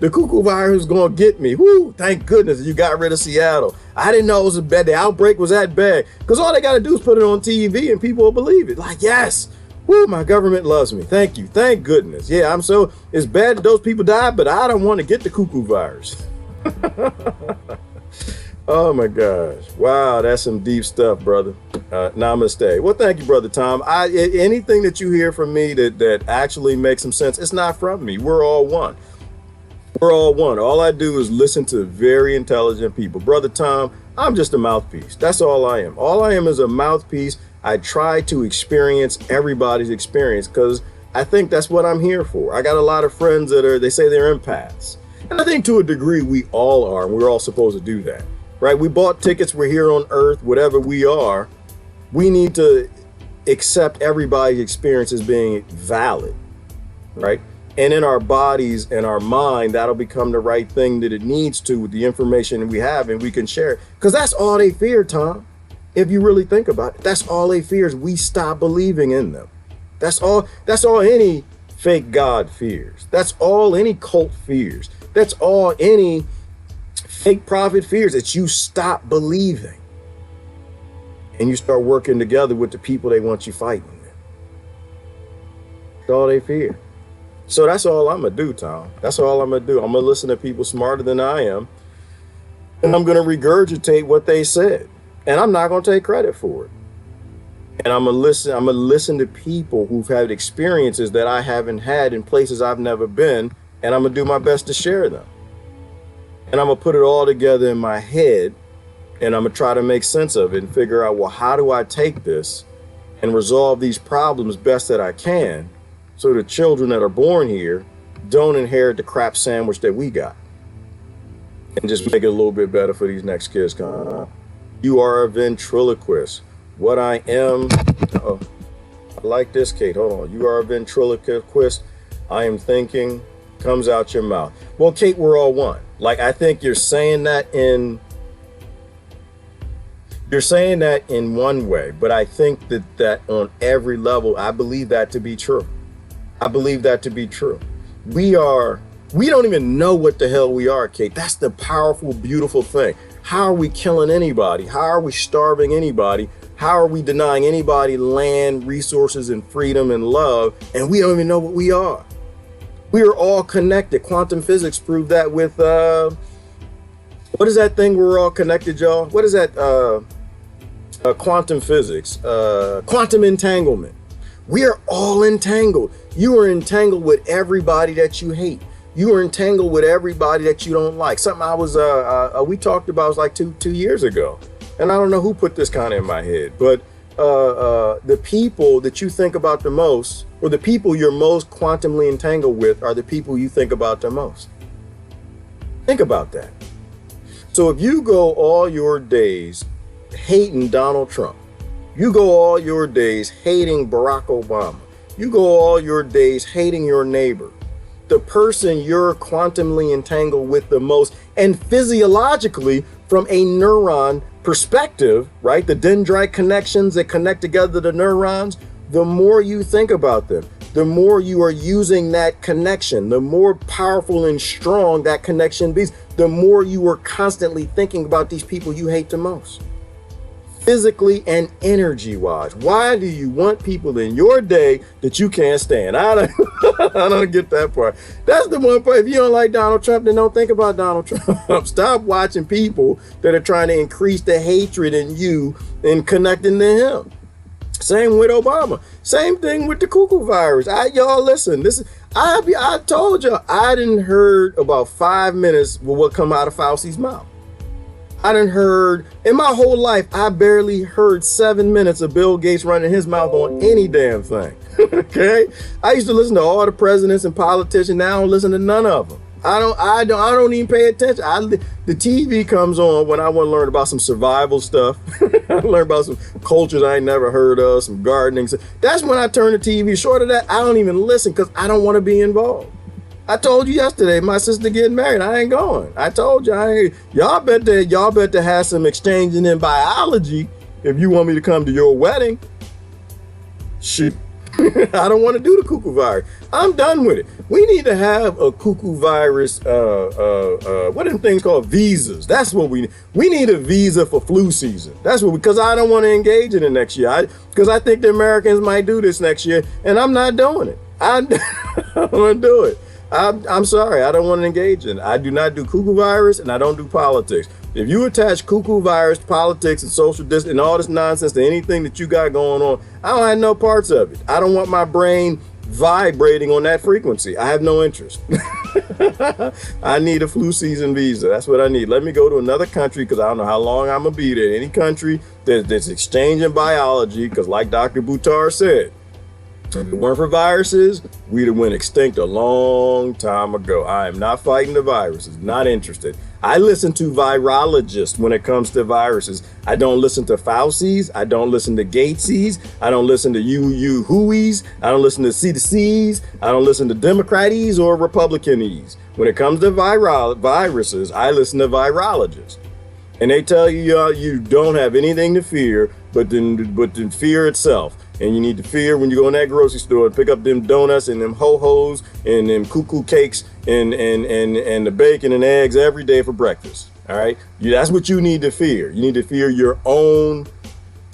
the cuckoo virus is going to get me. Woo, thank goodness you got rid of Seattle. I didn't know it was a bad, the outbreak was that bad. Because all they got to do is put it on TV and people will believe it. Like, yes, woo, my government loves me. Thank you. Thank goodness. Yeah, it's bad that those people died, but I don't want to get the cuckoo virus. Oh my gosh. Wow, that's some deep stuff, brother. Namaste. Well, thank you, Brother Tom. Anything that you hear from me that actually makes some sense, it's not from me. We're all one. We're all one. All I do is listen to very intelligent people. Brother Tom, I'm just a mouthpiece. That's all I am. All I am is a mouthpiece. I try to experience everybody's experience because I think that's what I'm here for. I got a lot of friends they say they're empaths. And I think to a degree we all are, and we're all supposed to do that. Right? We bought tickets. We're here on earth, whatever we are. We need to accept everybody's experience as being valid. Right? And in our bodies and our mind, that'll become the right thing that it needs to with the information we have, and we can share it. Because that's all they fear, Tom. If you really think about it, that's all they fear is we stop believing in them. That's all any fake God fears. That's all any cult fears. That's all any fake prophet fears, that you stop believing and you start working together with the people they want you fighting with. That's all they fear. So that's all I'm gonna do, Tom. That's all I'm gonna do. I'm gonna listen to people smarter than I am, and I'm gonna regurgitate what they said, and I'm not gonna take credit for it. And I'm gonna listen to people who've had experiences that I haven't had in places I've never been, and I'm gonna do my best to share them. And I'm going to put it all together in my head, and I'm going to try to make sense of it and figure out, well, how do I take this and resolve these problems best that I can so the children that are born here don't inherit the crap sandwich that we got, and just make it a little bit better for these next kids coming up. You are a ventriloquist. What I am, I like this, Kate. Hold on. You are a ventriloquist. I am thinking comes out your mouth. Well, Kate, we're all one. Like, I think you're saying that in one way, but I think that on every level, I believe that to be true. I believe that to be true. We don't even know what the hell we are, Kate. That's the powerful, beautiful thing. How are we killing anybody? How are we starving anybody? How are we denying anybody land, resources, and freedom and love? And we don't even know what we are. We are all connected. Quantum physics proved that with, what is that thing we're all connected, y'all? What is that? Quantum physics, quantum entanglement. We are all entangled. You are entangled with everybody that you hate. You are entangled with everybody that you don't like. Something we talked about was like two years ago. And I don't know who put this kind of in my head, but the people that you think about the most, or the people you're most quantumly entangled with, are the people you think about the most. Think about that. So if you go all your days hating Donald Trump, you go all your days hating Barack Obama, you go all your days hating your neighbor, the person you're quantumly entangled with the most, and physiologically from a neuron perspective, right? The dendrite connections that connect together the neurons, the more you think about them, the more you are using that connection, the more powerful and strong that connection be, the more you are constantly thinking about these people you hate the most, physically and energy wise. Why do you want people in your day that you can't stand? I don't, I don't get that part. That's the one part. If you don't like Donald Trump, then don't think about Donald Trump. Stop watching people that are trying to increase the hatred in you and connecting to him. Same with Obama. Same thing with the cuckoo virus. Y'all listen. I told y'all I didn't heard about 5 minutes with what come out of Fauci's mouth. I done heard, in my whole life, I barely heard 7 minutes of Bill Gates running his mouth on any damn thing. Okay? I used to listen to all the presidents and politicians. Now I don't listen to none of them. I don't even pay attention. The TV comes on when I want to learn about some survival stuff. I learn about some cultures I ain't never heard of, some gardening. That's when I turn the TV. Short of that, I don't even listen because I don't want to be involved. I told you yesterday, my sister getting married. I ain't going. I told you, y'all bet to have some exchanging in biology if you want me to come to your wedding. Shit. I don't want to do the cuckoo virus. I'm done with it. We need to have a cuckoo virus, what are them things called? Visas. That's what we need. We need a visa for flu season. That's what because I don't want to engage in it next year. Because I think the Americans might do this next year, and I'm not doing it. I don't want to do it. I'm sorry, I don't want to engage in it. I do not do cuckoo virus, and I don't do politics. If you attach cuckoo virus, politics, and social distance, and all this nonsense to anything that you got going on, I don't have no parts of it. I don't want my brain vibrating on that frequency. I have no interest. I need a flu season visa. That's what I need. Let me go to another country because I don't know how long I'm going to be there. Any country that's exchanging biology, because like Dr. Buttar said, if it weren't for viruses, we'd have went extinct a long time ago. I am not fighting the viruses, not interested. I listen to virologists when it comes to viruses. I don't listen to Fauci's. I don't listen to Gatesy's. I don't listen to Who's. I don't listen to CDC's. I don't listen to Democraties or Republicanese. When it comes to viruses, I listen to virologists. And they tell you you don't have anything to fear but then fear itself. And you need to fear when you go in that grocery store and pick up them donuts and them ho-hos and them cuckoo cakes and the bacon and eggs every day for breakfast. All right. That's what you need to fear. You need to fear your own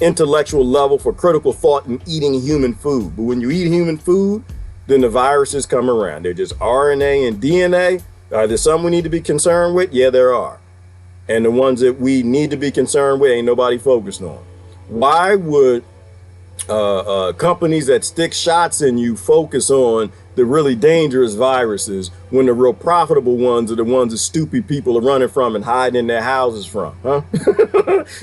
intellectual level for critical thought and eating human food. But when you eat human food, then the viruses come around. They're just RNA and DNA. Are there some we need to be concerned with? Yeah, there are. And the ones that we need to be concerned with ain't nobody focused on. Why would companies that stick shots in you focus on the really dangerous viruses when the real profitable ones are the ones that stupid people are running from and hiding in their houses from, huh?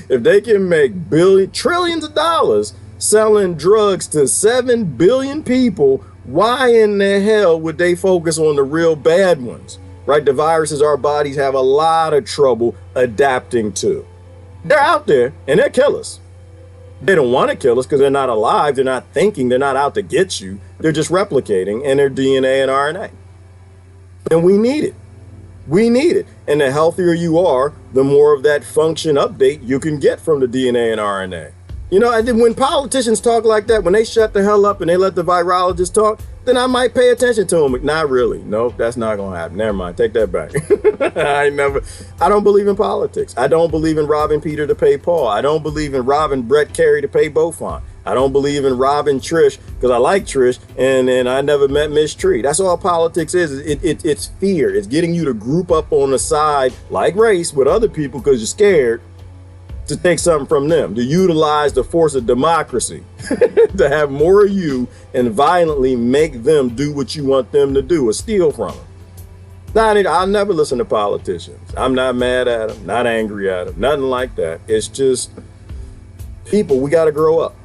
If they can make trillions of dollars selling drugs to 7 billion people, why in the hell would they focus on the real bad ones, right? The viruses our bodies have a lot of trouble adapting to. They're out there and they're killers. They don't want to kill us because they're not alive. They're not thinking. They're not out to get you. They're just replicating in their DNA and RNA. And we need it. We need it. And the healthier you are, the more of that function update you can get from the DNA and RNA. You know, and then when politicians talk like that, when they shut the hell up and they let the virologists talk, then I might pay attention to them. Not really. Nope, that's not going to happen. Never mind. Take that back. I don't believe in politics. I don't believe in robbing Peter to pay Paul. I don't believe in robbing Brett Carey to pay Beaufont. I don't believe in robbing Trish because I like Trish and I never met Miss Tree. That's all politics is. It's fear. It's getting you to group up on the side like race with other people because you're scared to take something from them, to utilize the force of democracy, to have more of you and violently make them do what you want them to do or steal from them. I'll never listen to politicians. I'm not mad at them, not angry at them, nothing like that. It's just people, we got to grow up.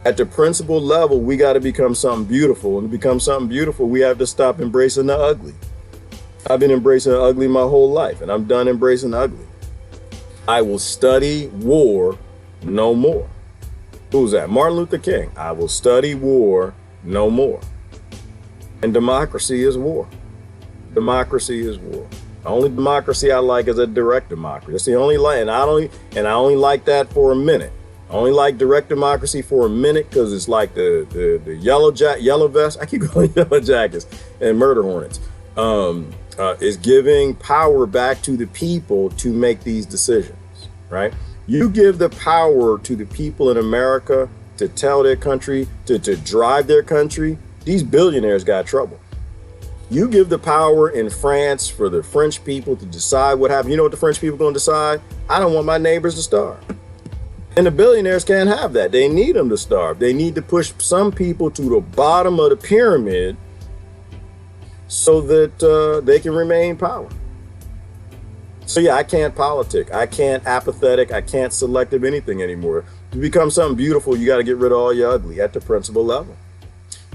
At the principal level, we got to become something beautiful. And to become something beautiful, we have to stop embracing the ugly. I've been embracing the ugly my whole life, and I'm done embracing the ugly. I will study war no more. Who's that? Martin Luther King. I will study war no more. And democracy is war. Democracy is war. The only democracy I like is a direct democracy. That's the only and I only like that for a minute. I only like direct democracy for a minute because it's like the yellow vest. I keep calling yellow jackets and murder hornets. Is giving power back to the people to make these decisions, right? You give the power to the people in America to tell their country, to drive their country. These billionaires got trouble. You give the power in France for the French people to decide what happens. You know what the French people are going to decide? I don't want my neighbors to starve. And the billionaires can't have that. They need them to starve. They need to push some people to the bottom of the pyramid so that they can remain in power. So yeah, I can't politic. I can't apathetic. I can't selective anything anymore. To become something beautiful, you got to get rid of all your ugly at the principal level.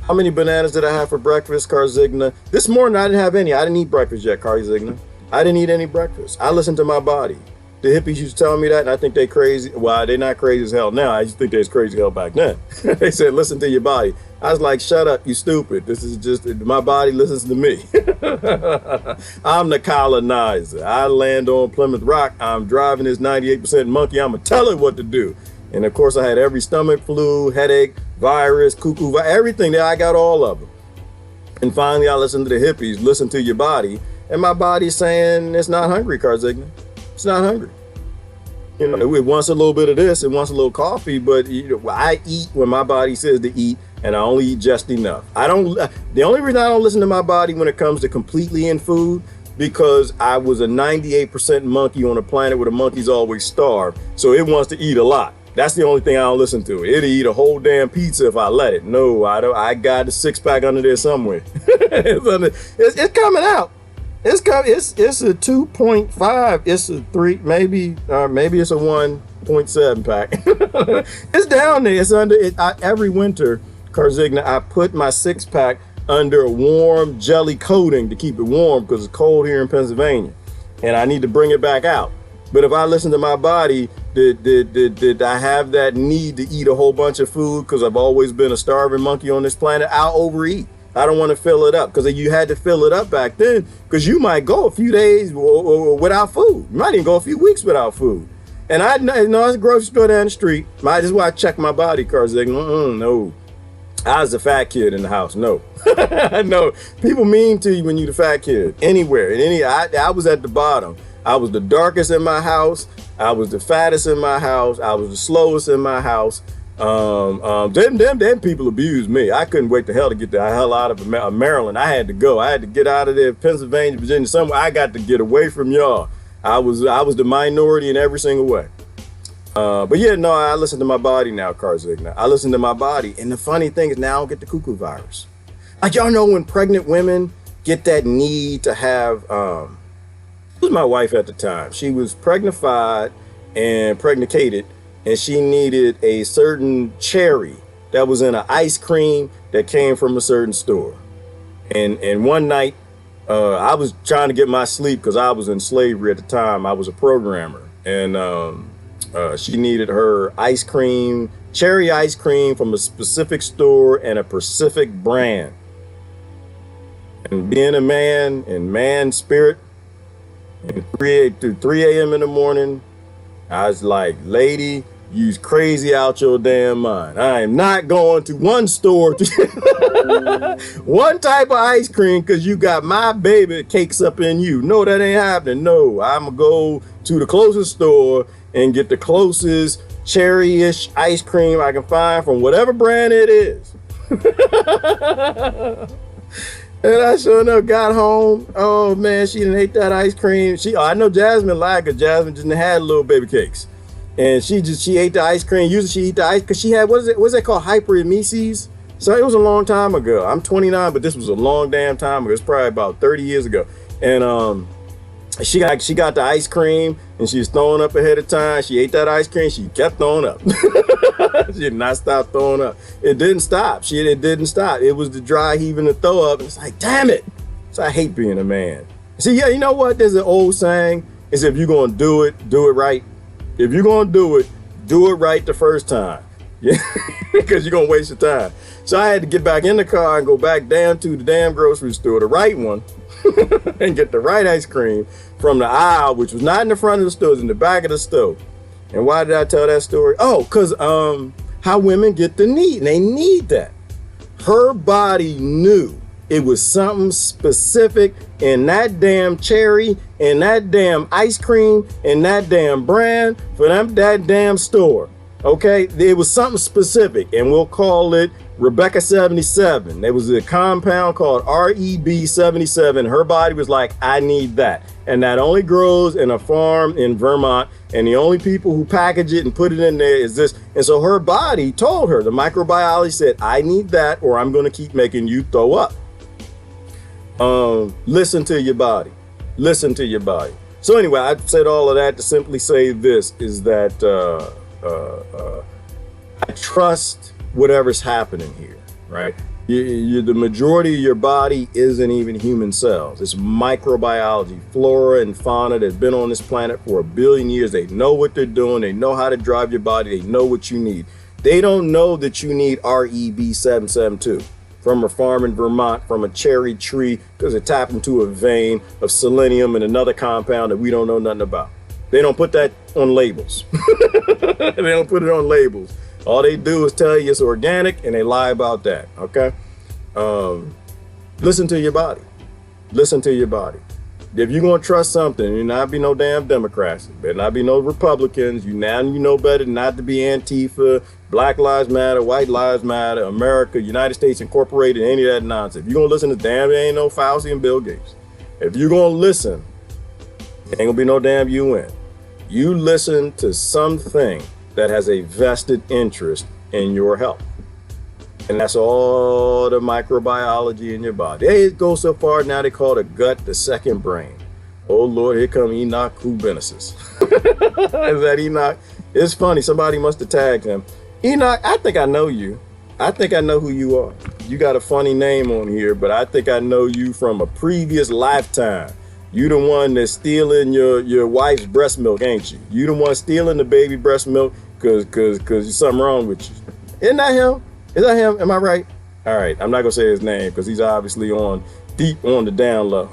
How many bananas did I have for breakfast, Carzigna? This morning, I didn't have any. I didn't eat breakfast yet, Carzigna. I didn't eat any breakfast. I listened to my body. The hippies used to tell me that, and I think they crazy. Well, they're not crazy as hell now. I just think they was crazy as hell back then. They said, listen to your body. I was like, shut up, you stupid. This is just, my body listens to me. I'm the colonizer. I land on Plymouth Rock. I'm driving this 98% monkey. I'm going to tell it what to do. And of course, I had every stomach flu, headache, virus, cuckoo, everything there. I got all of them. And finally, I listened to the hippies, listen to your body. And my body's saying it's not hungry, Carzigna. It's not hungry. You know, it wants a little bit of this, it wants a little coffee, but I eat when my body says to eat, and I only eat just enough. The only reason I don't listen to my body when it comes to completely in food, because I was a 98% monkey on a planet where the monkeys always starve, so it wants to eat a lot. That's the only thing I don't listen to. It'll eat a whole damn pizza if I let it. No, I don't. I got a six-pack under there somewhere. It's coming out. It's a 2.5. It's a 3. Maybe it's a 1.7 pack. It's down there. It's under it. Every winter, Carzigna, I put my 6-pack under a warm jelly coating to keep it warm because it's cold here in Pennsylvania, and I need to bring it back out. But if I listen to my body, did I have that need to eat a whole bunch of food because I've always been a starving monkey on this planet? I'll overeat. I don't want to fill it up because you had to fill it up back then because you might go a few days without food. You might even go a few weeks without food. And I know it's a grocery store down the street. Might as well check my body, Carzigna. No. I was the fat kid in the house. No. No. People mean to you when you're the fat kid. Anywhere. I was at the bottom. I was the darkest in my house. I was the fattest in my house. I was the slowest in my house. Them people abused me. I couldn't wait the hell to get the hell out of Maryland. I had to go. I had to get out of there, Pennsylvania, Virginia, somewhere. I got to get away from y'all. I was the minority in every single way. But yeah, no, I listen to my body now, Carzigna. I listen to my body. And the funny thing is now I don't get the cuckoo virus. Like y'all know when pregnant women get that need to have, who was my wife at the time? She was pregnified and pregnicated, and she needed a certain cherry that was in an ice cream that came from a certain store. And one night, I was trying to get my sleep because I was in slavery at the time. I was a programmer, and she needed her ice cream, cherry ice cream from a specific store and a specific brand. And being a man and man spirit, and 3 a.m. in the morning, I was like, lady, you's crazy out your damn mind. I am not going to one store to one type of ice cream because you got my baby cakes up in you. No, that ain't happening. No, I'm going to go to the closest store and get the closest cherry-ish ice cream I can find from whatever brand it is. And I sure enough got home. Oh man, she didn't hate that ice cream. I know Jasmine liked it. Jasmine just had little baby cakes. And she ate the ice cream. Usually she eat the ice because she had, what's that called? Hyperemesis. So it was a long time ago. I'm 29, but this was a long damn time ago. It's probably about 30 years ago. And she got the ice cream and she was throwing up ahead of time. She ate that ice cream. She kept throwing up. She did not stop throwing up. It didn't stop. It didn't stop. It was the dry heaving to throw up. It's like, damn it. So I hate being a man. See, yeah, you know what? There's an old saying is if you're going to do it right. If you're going to do it right the first time. Yeah, because you're gonna waste your time. So I had to get back in the car and go back down to the damn grocery store, the right one, and get the right ice cream from the aisle, which was not in the front of the store, it was in the back of the store. And why did I tell that story? Oh, because how women get the need, and they need that. Her body knew it was something specific in that damn cherry, in that damn ice cream, in that damn brand for them, that damn store. Okay, it was something specific, and we'll call it Rebecca 77. There was a compound called REB 77. Her body was like, I need that. And that only grows in a farm in Vermont. And the only people who package it and put it in there is this. And so her body told her, the microbiology said, I need that, or I'm going to keep making you throw up. Listen to your body. Listen to your body. So anyway, I said all of that to simply say this is that I trust whatever's happening here, right? The majority of your body isn't even human cells. It's microbiology, flora and fauna that's been on this planet for 1 billion years. They know what they're doing. They know how to drive your body. They know what you need. They don't know that you need REB 772 from a farm in Vermont, from a cherry tree, because it tapped into a vein of selenium and another compound that we don't know nothing about. They don't put that on labels. They don't put it on labels. All they do is tell you it's organic, and they lie about that, okay? Listen to your body. Listen to your body. If you're going to trust something, you not be no damn Democrats. Better not be no Republicans. You know better not to be Antifa, Black Lives Matter, White Lives Matter, America, United States Incorporated, any of that nonsense. If you're going to listen to damn, there ain't no Fauci and Bill Gates. If you're going to listen, ain't going to be no damn UN. You listen to something that has a vested interest in your health. And that's all the microbiology in your body. It goes so far now they call the gut the second brain. Oh Lord, here come Enoch Kubenesis. Is that Enoch? It's funny, somebody must have tagged him. Enoch, I think I know you. I think I know who you are. You got a funny name on here, but I think I know you from a previous lifetime. You the one that's stealing your wife's breast milk, ain't you? You the one stealing the baby breast milk cause there's something wrong with you. Isn't that him? Is that him? Am I right? All right, I'm not gonna say his name because he's obviously on deep on the down low.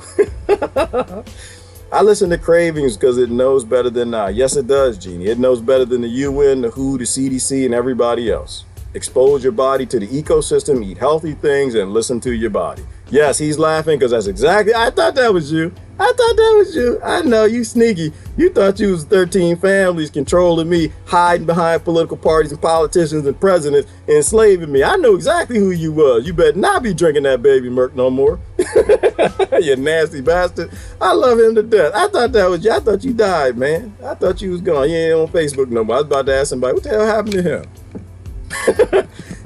I listen to Cravings because it knows better than I. Yes, it does, Jeannie. It knows better than the UN, the WHO, the CDC, and everybody else. Expose your body to the ecosystem, eat healthy things, and listen to your body. Yes, he's laughing because that's exactly, I thought that was you. I thought that was you. I know, you sneaky. You thought you was 13 families controlling me, hiding behind political parties and politicians and presidents, enslaving me. I know exactly who you was. You better not be drinking that baby milk no more. You nasty bastard. I love him to death. I thought that was you. I thought you died, man. I thought you was gone. You ain't on Facebook no more. I was about to ask somebody, what the hell happened to him?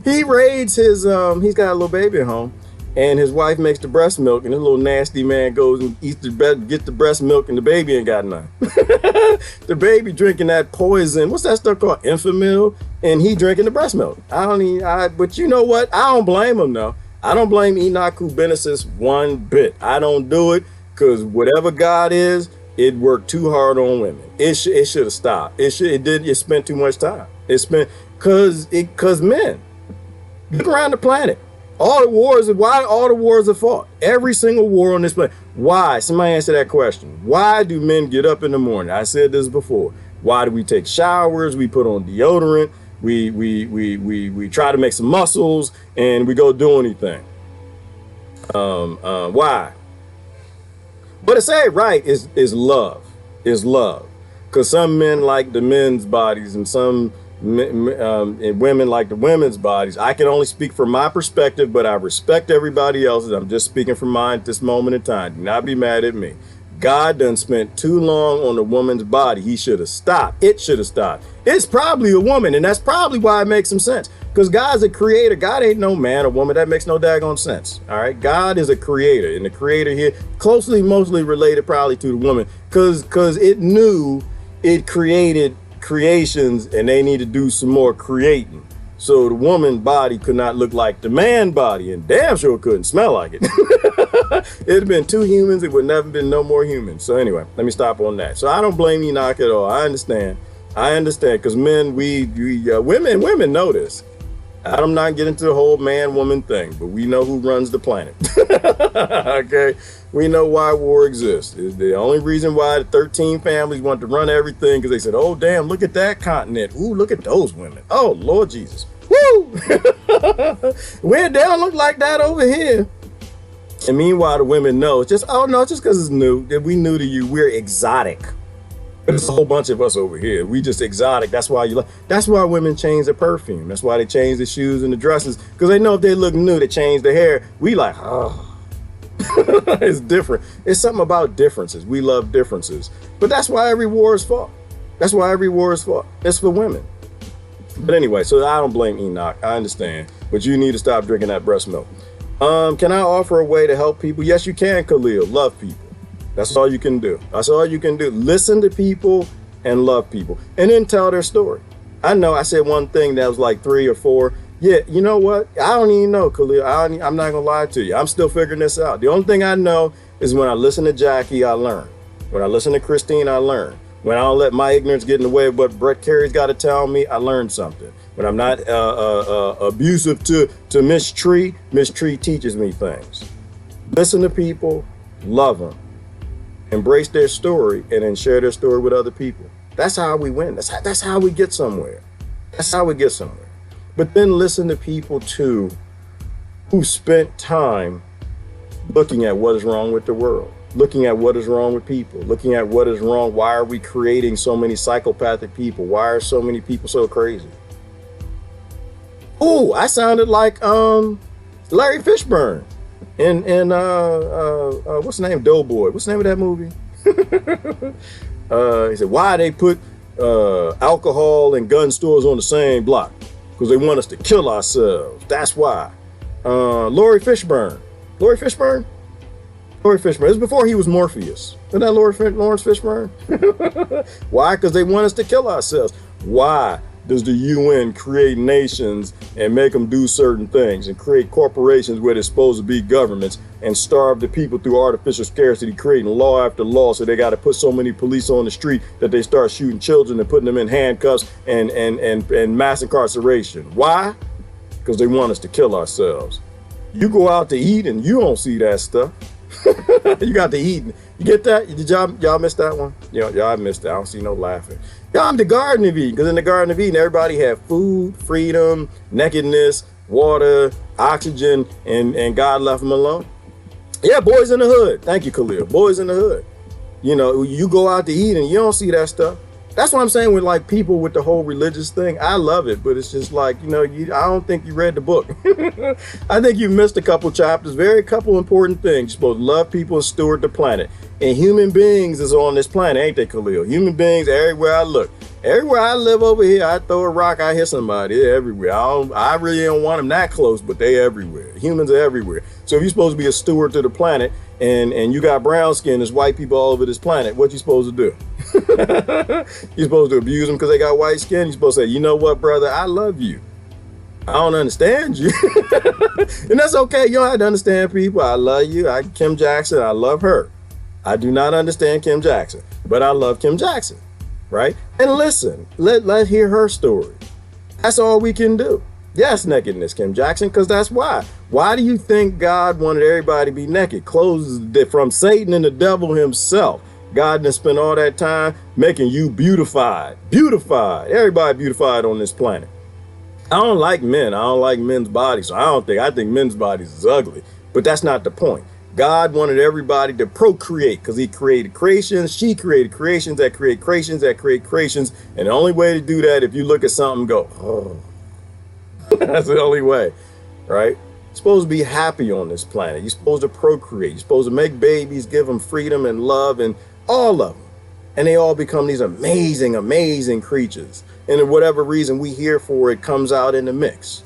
He raids his, he's got a little baby at home. And his wife makes the breast milk, and this little nasty man goes and eats gets the breast milk, and the baby ain't got none. The baby drinking that poison, what's that stuff called? Enfamil, and he drinking the breast milk. But you know what? I don't blame him, though. I don't blame Enoch Kubenesis one bit. I don't do it because whatever God is, it worked too hard on women. It should have stopped. It spent too much time. Cause men. Look around the planet. Why all the wars are fought? Every single war on this planet. Why? Somebody answer that question. Why do men get up in the morning? I said this before. Why do we take showers? We put on deodorant. We try to make some muscles, and we go do anything. Why? But to say it right is love. Is love. Because some men like the men's bodies, and some and women like the women's bodies. I can only speak from my perspective, but I respect everybody else's. I'm just speaking from mine at this moment in time. Do not be mad at me. God done spent too long on a woman's body. He should have stopped. It should have stopped. It's probably a woman, and that's probably why it makes some sense. Because God's a creator. God ain't no man or woman. That makes no daggone sense. All right. God is a creator, and the creator here mostly related probably to the woman, because it knew it created creations, and they need to do some more creating. So the woman body could not look like the man body, and damn sure couldn't smell like it. It'd have been two humans. It would never been no more humans. So anyway, let me stop on that. So I don't blame Enoch at all. I understand. I understand because men, women know this. I'm not getting into the whole man woman thing, but we know who runs the planet. Okay, we know why war exists. It's the only reason why the 13 families want to run everything because they said, "Oh damn, look at that continent. Ooh, look at those women. Oh Lord Jesus, woo, they don't look like that over here." And meanwhile, the women know it's just, oh no, just because it's new, that we new to you, we're exotic. But it's a whole bunch of us over here. We just exotic. That's why that's why women change their perfume. That's why they change the shoes and the dresses. Because they know if they look new, they change their hair. We like, oh, it's different. It's something about differences. We love differences. But that's why every war is fought. That's why every war is fought. It's for women. But anyway, so I don't blame Enoch. I understand. But you need to stop drinking that breast milk. Can I offer a way to help people? Yes, you can, Khalil. Love people. That's all you can do. That's all you can do. Listen to people and love people and then tell their story. I know I said one thing that was like 3 or 4. Yeah, you know what? I don't even know, Khalil. I'm not going to lie to you. I'm still figuring this out. The only thing I know is when I listen to Jackie, I learn. When I listen to Christine, I learn. When I don't let my ignorance get in the way of what Brett Carey's got to tell me, I learn something. When I'm not abusive to Miss Tree teaches me things. Listen to people, love them. Embrace their story and then share their story with other people. That's how we win. That's how we get somewhere. That's how we get somewhere. But then listen to people too who spent time looking at what is wrong with the world, looking at what is wrong with people, looking at what is wrong. Why are we creating so many psychopathic people? Why are so many people so crazy? Oh, I sounded like Larry Fishburne. And what's the name? Doughboy. What's the name of that movie? He said, why they put alcohol and gun stores on the same block? Because they want us to kill ourselves. That's why. Laurie Fishburne. Laurie Fishburne? Laurie Fishburne. It was before he was Morpheus. Isn't that Lawrence Fishburne? Why? Because they want us to kill ourselves. Why does the UN create nations and make them do certain things and create corporations where they're supposed to be governments and starve the people through artificial scarcity, creating law after law, so they got to put so many police on the street that they start shooting children and putting them in handcuffs and mass incarceration? Why? Because they want us to kill ourselves. You go out to eat and you don't see that stuff. You got to eat. You get that? Did y'all miss that one? Y'all missed it. I don't see no laughing. I'm the Garden of Eden, because in the Garden of Eden, everybody had food, freedom, nakedness, water, oxygen, and God left them alone. Yeah, boys in the hood. Thank you, Khalil. Boys in the hood. You go out to eat and you don't see that stuff. That's what I'm saying with like people with the whole religious thing. I love it, but it's just like, I don't think you read the book. I think you missed a couple chapters, couple important things. You're supposed to love people and steward the planet. And human beings is on this planet, ain't they, Khalil? Human beings everywhere I look. Everywhere I live over here, I throw a rock, I hit somebody. They're everywhere. I really don't want them that close, but they everywhere. Humans are everywhere. So if you're supposed to be a steward to the planet and you got brown skin, there's white people all over this planet, what you supposed to do? You're supposed to abuse them because they got white skin? You're supposed to say, you know what, brother, I love you. I don't understand you. And that's okay. You don't have to understand people. I love you. Kim Jackson, I love her. I do not understand Kim Jackson, but I love Kim Jackson, right? And listen, let's hear her story. That's all we can do. Yes, nakedness, Kim Jackson, because that's why. Why do you think God wanted everybody to be naked? Clothes from Satan and the devil himself. God done spent all that time making you beautified. Beautified. Everybody beautified on this planet. I don't like men. I don't like men's bodies. So I think men's bodies is ugly. But that's not the point. God wanted everybody to procreate because he created creations. She created creations that create creations that create creations. And the only way to do that, if you look at something and go, oh, that's the only way, right? You're supposed to be happy on this planet. You're supposed to procreate. You're supposed to make babies, give them freedom and love and all of them. And they all become these amazing, amazing creatures. And for whatever reason we here for, it comes out in the mix.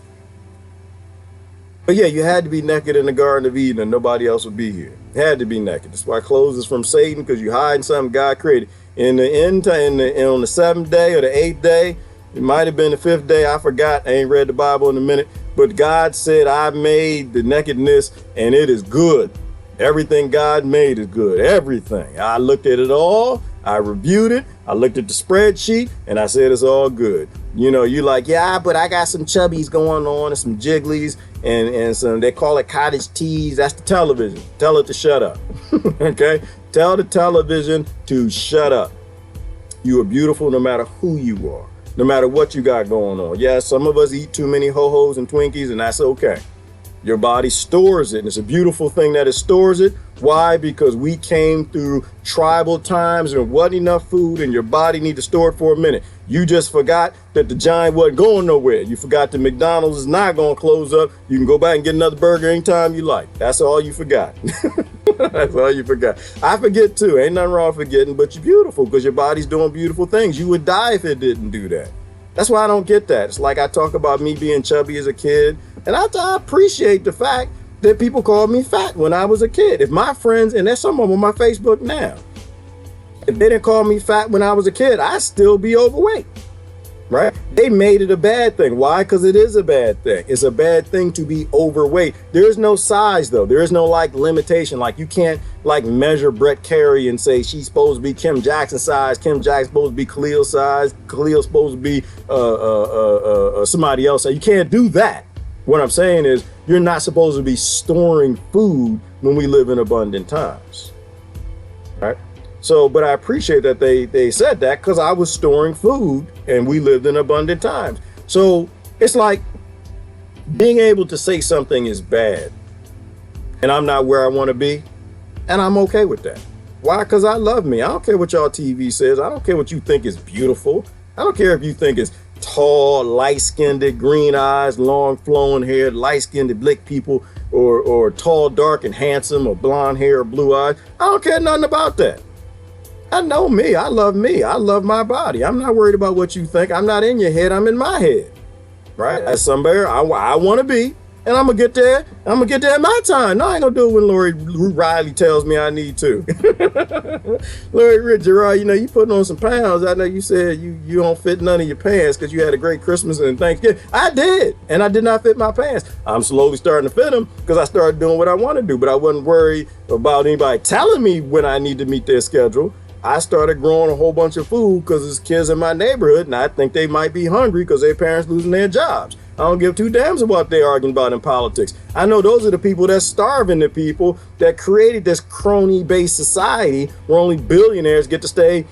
But yeah, you had to be naked in the Garden of Eden and nobody else would be here. You had to be naked. That's why clothes is from Satan, because you're hiding something God created. In the end, on the 7th day or the 8th day, it might have been the 5th day, I forgot, I ain't read the Bible in a minute, but God said, I made the nakedness and it is good. Everything God made is good, everything. I looked at it all, I reviewed it. I looked at the spreadsheet and I said, it's all good. You know, you like, yeah, but I got some chubbies going on and some jigglies and some, they call it cottage teas. That's the television. Tell it to shut up. Okay. Tell the television to shut up. You are beautiful no matter who you are, no matter what you got going on. Yeah, some of us eat too many ho-hos and Twinkies, and that's okay. Your body stores it, and it's a beautiful thing that it stores it. Why? Because we came through tribal times and wasn't enough food, and your body need to store it for a minute. You just forgot that the Giant wasn't going nowhere. You forgot that McDonald's is not going to close up. You can go back and get another burger anytime you like. That's all you forgot. That's all you forgot. I forget too. Ain't nothing wrong with forgetting, but you're beautiful because your body's doing beautiful things. You would die if it didn't do that. That's why I don't get that. It's like I talk about me being chubby as a kid, and I appreciate the fact that people called me fat when I was a kid. If my friends, and there's some of them on my Facebook now, if they didn't call me fat when I was a kid, I'd still be overweight, right? They made it a bad thing. Why? Because it is a bad thing. It's a bad thing to be overweight. There is no size though. There is no like limitation. Like you can't like measure Brett Carey and say she's supposed to be Kim Jackson size. Kim Jackson's supposed to be Khalil size. Khalil's supposed to be somebody else. You can't do that. What I'm saying is you're not supposed to be storing food when we live in abundant times, right? So, but I appreciate that they said that because I was storing food and we lived in abundant times. So it's like being able to say something is bad and I'm not where I want to be, and I'm okay with that. Why? Because I love me. I don't care what y'all TV says. I don't care what you think is beautiful. I don't care if you think it's tall, light-skinned, green eyes, long flowing hair, light-skinned black people, or tall, dark and handsome, or blonde hair, or blue eyes. I don't care nothing about that. I know me. I love me. I love my body. I'm not worried about what you think. I'm not in your head. I'm in my head, right? As somewhere I want to be, and I'm gonna get there. I'm gonna get there at my time. No, I ain't gonna do it when Lori Riley tells me I need to. Lori Gerard, you know, you putting on some pounds. I know you said you don't fit none of your pants because you had a great Christmas and Thanksgiving. I did, and I did not fit my pants. I'm slowly starting to fit them because I started doing what I want to do, but I wasn't worried about anybody telling me when I need to meet their schedule. I started growing a whole bunch of food because there's kids in my neighborhood and I think they might be hungry because their parents losing their jobs. I don't give two damns about what they're arguing about in politics. I know those are the people that's starving the people that created this crony-based society where only billionaires get to stay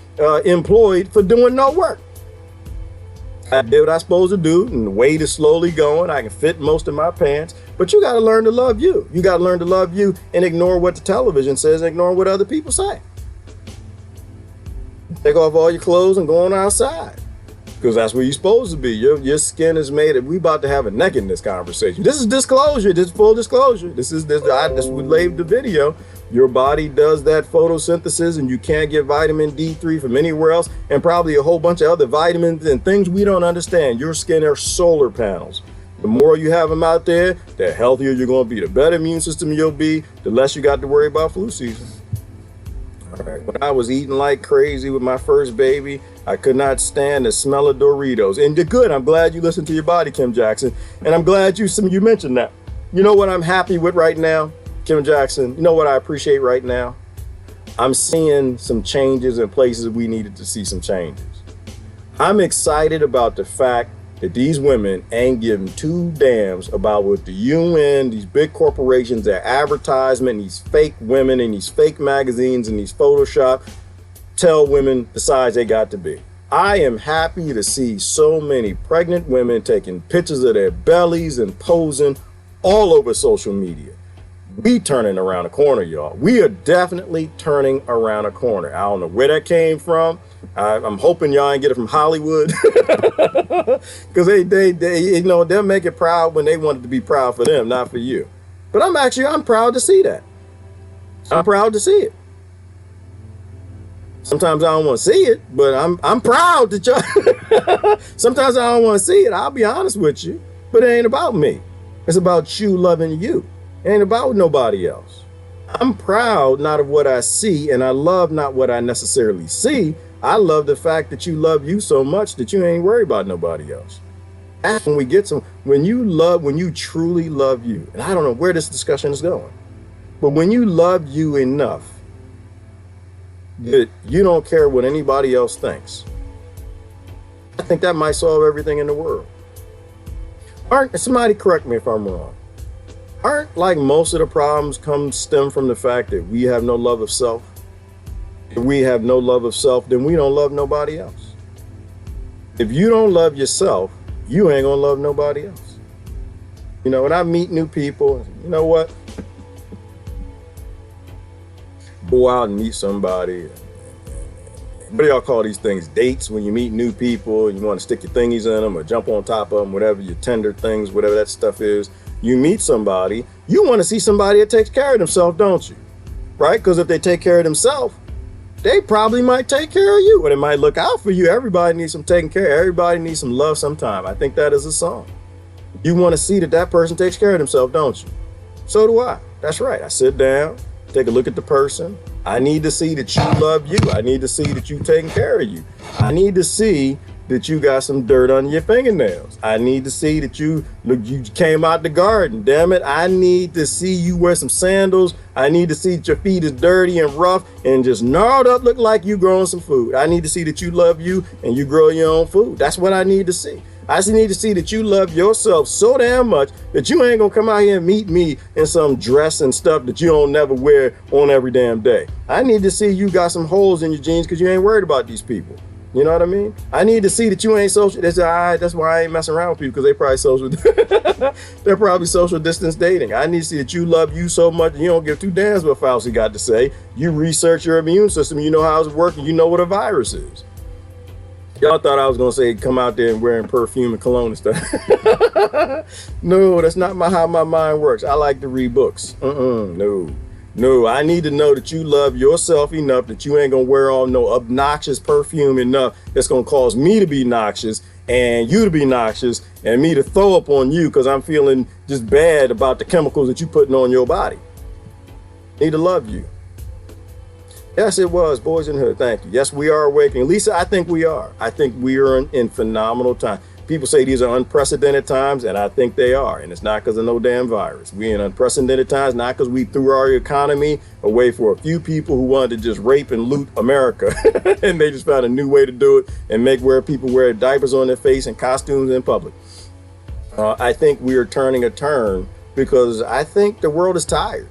employed for doing no work. I did what I was supposed to do, and the weight is slowly going. I can fit most of my pants, but you got to learn to love you. You got to learn to love you and ignore what the television says and ignore what other people say. Take off all your clothes and go on outside. Because that's where you're supposed to be. Your skin is made of, we about to have a nakedness conversation. This is disclosure. This is full disclosure. This would leave the video. Your body does that photosynthesis and you can't get vitamin D3 from anywhere else, and probably a whole bunch of other vitamins and things we don't understand. Your skin are solar panels. The more you have them out there, the healthier you're going to be. The better immune system you'll be, the less you got to worry about flu season. All right. When I was eating like crazy with my first baby, I could not stand the smell of Doritos. And you're good. I'm glad you listened to your body, Kim Jackson. And I'm glad you mentioned that. You know what I'm happy with right now, Kim Jackson? You know what I appreciate right now? I'm seeing some changes in places we needed to see some changes. I'm excited about the fact that these women ain't giving two damns about what the UN, these big corporations, their advertisement, these fake women in these fake magazines and these Photoshop tell women the size they got to be. I am happy to see so many pregnant women taking pictures of their bellies and posing all over social media. We turning around a corner, y'all. We are definitely turning around a corner. I don't know where that came from. I'm hoping y'all ain't get it from Hollywood, because they you know, they'll make it proud when they want it to be proud for them, not for you. But I'm proud to see that. I'm proud to see it. Sometimes I don't want to see it, but I'm proud that y'all. Sometimes I don't want to see it. I'll be honest with you, but it ain't about me. It's about you loving you. It ain't about nobody else. I'm proud not of what I see, and I love not what I necessarily see. I love the fact that you love you so much that you ain't worried about nobody else. That's when we get when you truly love you, and I don't know where this discussion is going, but when you love you enough that you don't care what anybody else thinks. I think that might solve everything in the world. Somebody correct me if I'm wrong. Aren't like most of the problems stem from the fact that we have no love of self? If we have no love of self, then we don't love nobody else. If you don't love yourself, you ain't gonna love nobody else. You know, when I meet new people, you know what? Go out and meet somebody. What do y'all call these things? Dates, when you meet new people and you want to stick your thingies in them or jump on top of them, whatever your tender things, whatever that stuff is. You meet somebody, you want to see somebody that takes care of themselves, don't you? Right? Because if they take care of themselves, they probably might take care of you, or they might look out for you. Everybody needs some taking care. Everybody needs some love sometime. I think that is a song. You want to see that person takes care of themselves, don't you? So do I. That's right. I sit down, take a look at the person. I need to see that you love you. I need to see that you taking care of you. I need to see that you got some dirt on your fingernails. I need to see that you came out the garden. Damn it. I need to see you wear some sandals. I need to see that your feet is dirty and rough and just gnarled up, look like you growing some food. I need to see that you love you and you grow your own food. That's what I need to see. I just need to see that you love yourself so damn much that you ain't gonna come out here and meet me in some dress and stuff that you don't never wear on every damn day. I need to see you got some holes in your jeans because you ain't worried about these people. You know what I mean? I need to see that you ain't social. That's why I ain't messing around with people, because they probably they're probably social distance dating. I need to see that you love you so much you don't give two damns what Fauci got to say. You research your immune system. You know how it's working. You know what a virus is. Y'all thought I was gonna say come out there and wearing perfume and cologne and stuff. No, that's not how my mind works. I like to read books. No, I need to know that you love yourself enough that you ain't gonna wear on no obnoxious perfume enough that's gonna cause me to be noxious and you to be noxious and me to throw up on you because I'm feeling just bad about the chemicals that you putting on your body. Need to love you. Yes, it was Boys in the Hood. Thank you. Yes, we are awakening. Lisa, I think we are. I think we are in phenomenal time. People say these are unprecedented times, and I think they are. And it's not because of no damn virus. We in unprecedented times, not because we threw our economy away for a few people who wanted to just rape and loot America. And they just found a new way to do it and make people wear diapers on their face and costumes in public. I think we are turning a turn because I think the world is tired.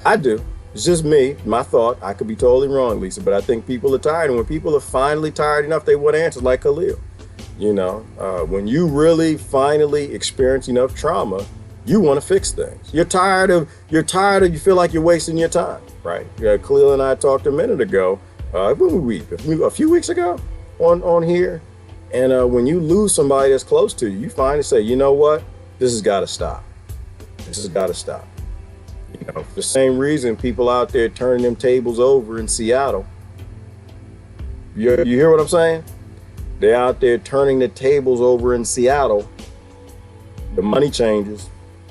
I do. It's just me, my thought. I could be totally wrong, Lisa, but I think people are tired. And when people are finally tired enough, they want answers like Khalil. You know, when you really finally experience enough trauma, you want to fix things. You're tired of, you feel like you're wasting your time, right? Khalil and I talked a minute ago, a few weeks ago on here. And when you lose somebody that's close to you, you finally say, you know what? This has got to stop. This has got to stop. You know, for the same reason people out there turning them tables over in Seattle. You hear what I'm saying? They're out there turning the tables over in Seattle. The money changers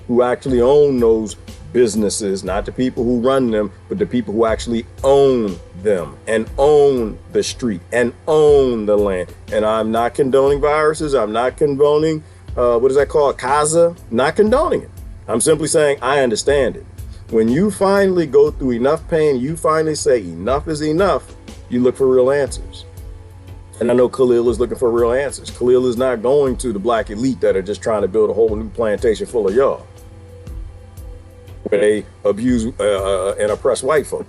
who actually own those businesses, not the people who run them, but the people who actually own them and own the street and own the land. And I'm not condoning viruses. I'm not condoning, what is that called? CASA? Not condoning it. I'm simply saying I understand it. When you finally go through enough pain, you finally say enough is enough, you look for real answers. And I know Khalil is looking for real answers. Khalil is not going to the black elite that are just trying to build a whole new plantation full of y'all, where they abuse and oppress white folk.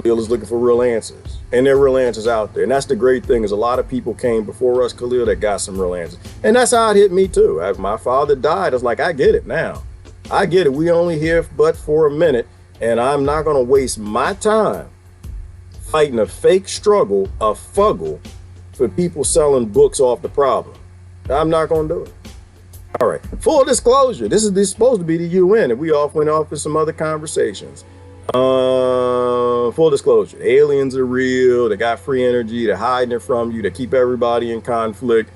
Khalil is looking for real answers. And there are real answers out there. And that's the great thing, is a lot of people came before us, Khalil, that got some real answers. And that's how it hit me too. As my father died, I was like, I get it now. I get it. We only here but for a minute, and I'm not going to waste my time fighting a fake struggle, a fuggle, for people selling books off the problem. I'm not going to do it. All right. Full disclosure. This is supposed to be the UN, and we went off with some other conversations. Full disclosure. Aliens are real. They got free energy. They're hiding it from you. They keep everybody in conflict.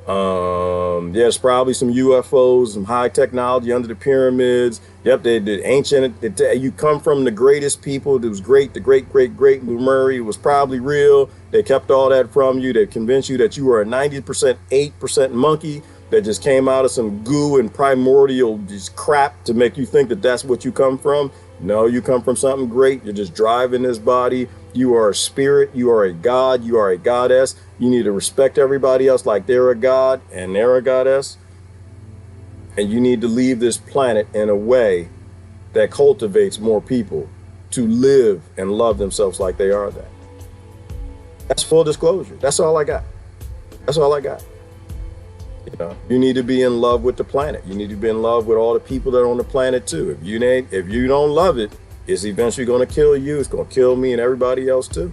There's probably some UFOs, some high technology under the pyramids. Yep, the ancient, you come from the greatest people. It was great, the great Lemuria was probably real. They kept all that from you. They convinced you that you were a 90%, 8% monkey that just came out of some goo and primordial just crap to make you think that that's what you come from. No, you come from something great. You're just driving this body. You are a spirit. You are a god. You are a goddess. You need to respect everybody else like they're a god and they're a goddess. And you need to leave this planet in a way that cultivates more people to live and love themselves like they are that. That's full disclosure. That's all I got. That's all I got. You know, you need to be in love with the planet. You need to be in love with all the people that are on the planet too. If you don't love it, it's eventually going to kill you. It's going to kill me and everybody else too.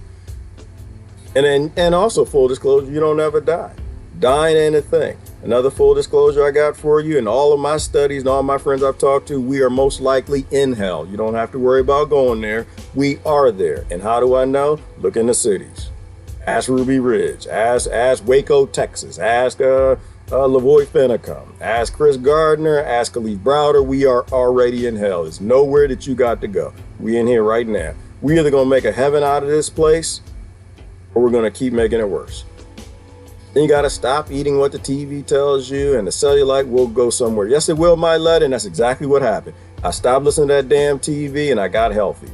And also full disclosure, you don't ever die. Dying ain't a thing. Another full disclosure I got for you, in all of my studies and all my friends I've talked to, we are most likely in hell. You don't have to worry about going there. We are there. And how do I know? Look in the cities. Ask Ruby Ridge. Ask Waco, Texas. Ask Lavoy Finicum. Ask Chris Gardner. Ask Khalif Browder. We are already in hell. There's nowhere that you got to go. We in here right now. We either going to make a heaven out of this place, or we're going to keep making it worse. Then you got to stop eating what the TV tells you, and the cellulite will go somewhere. Yes, it will, my lad, and that's exactly what happened. I stopped listening to that damn TV, and I got healthy.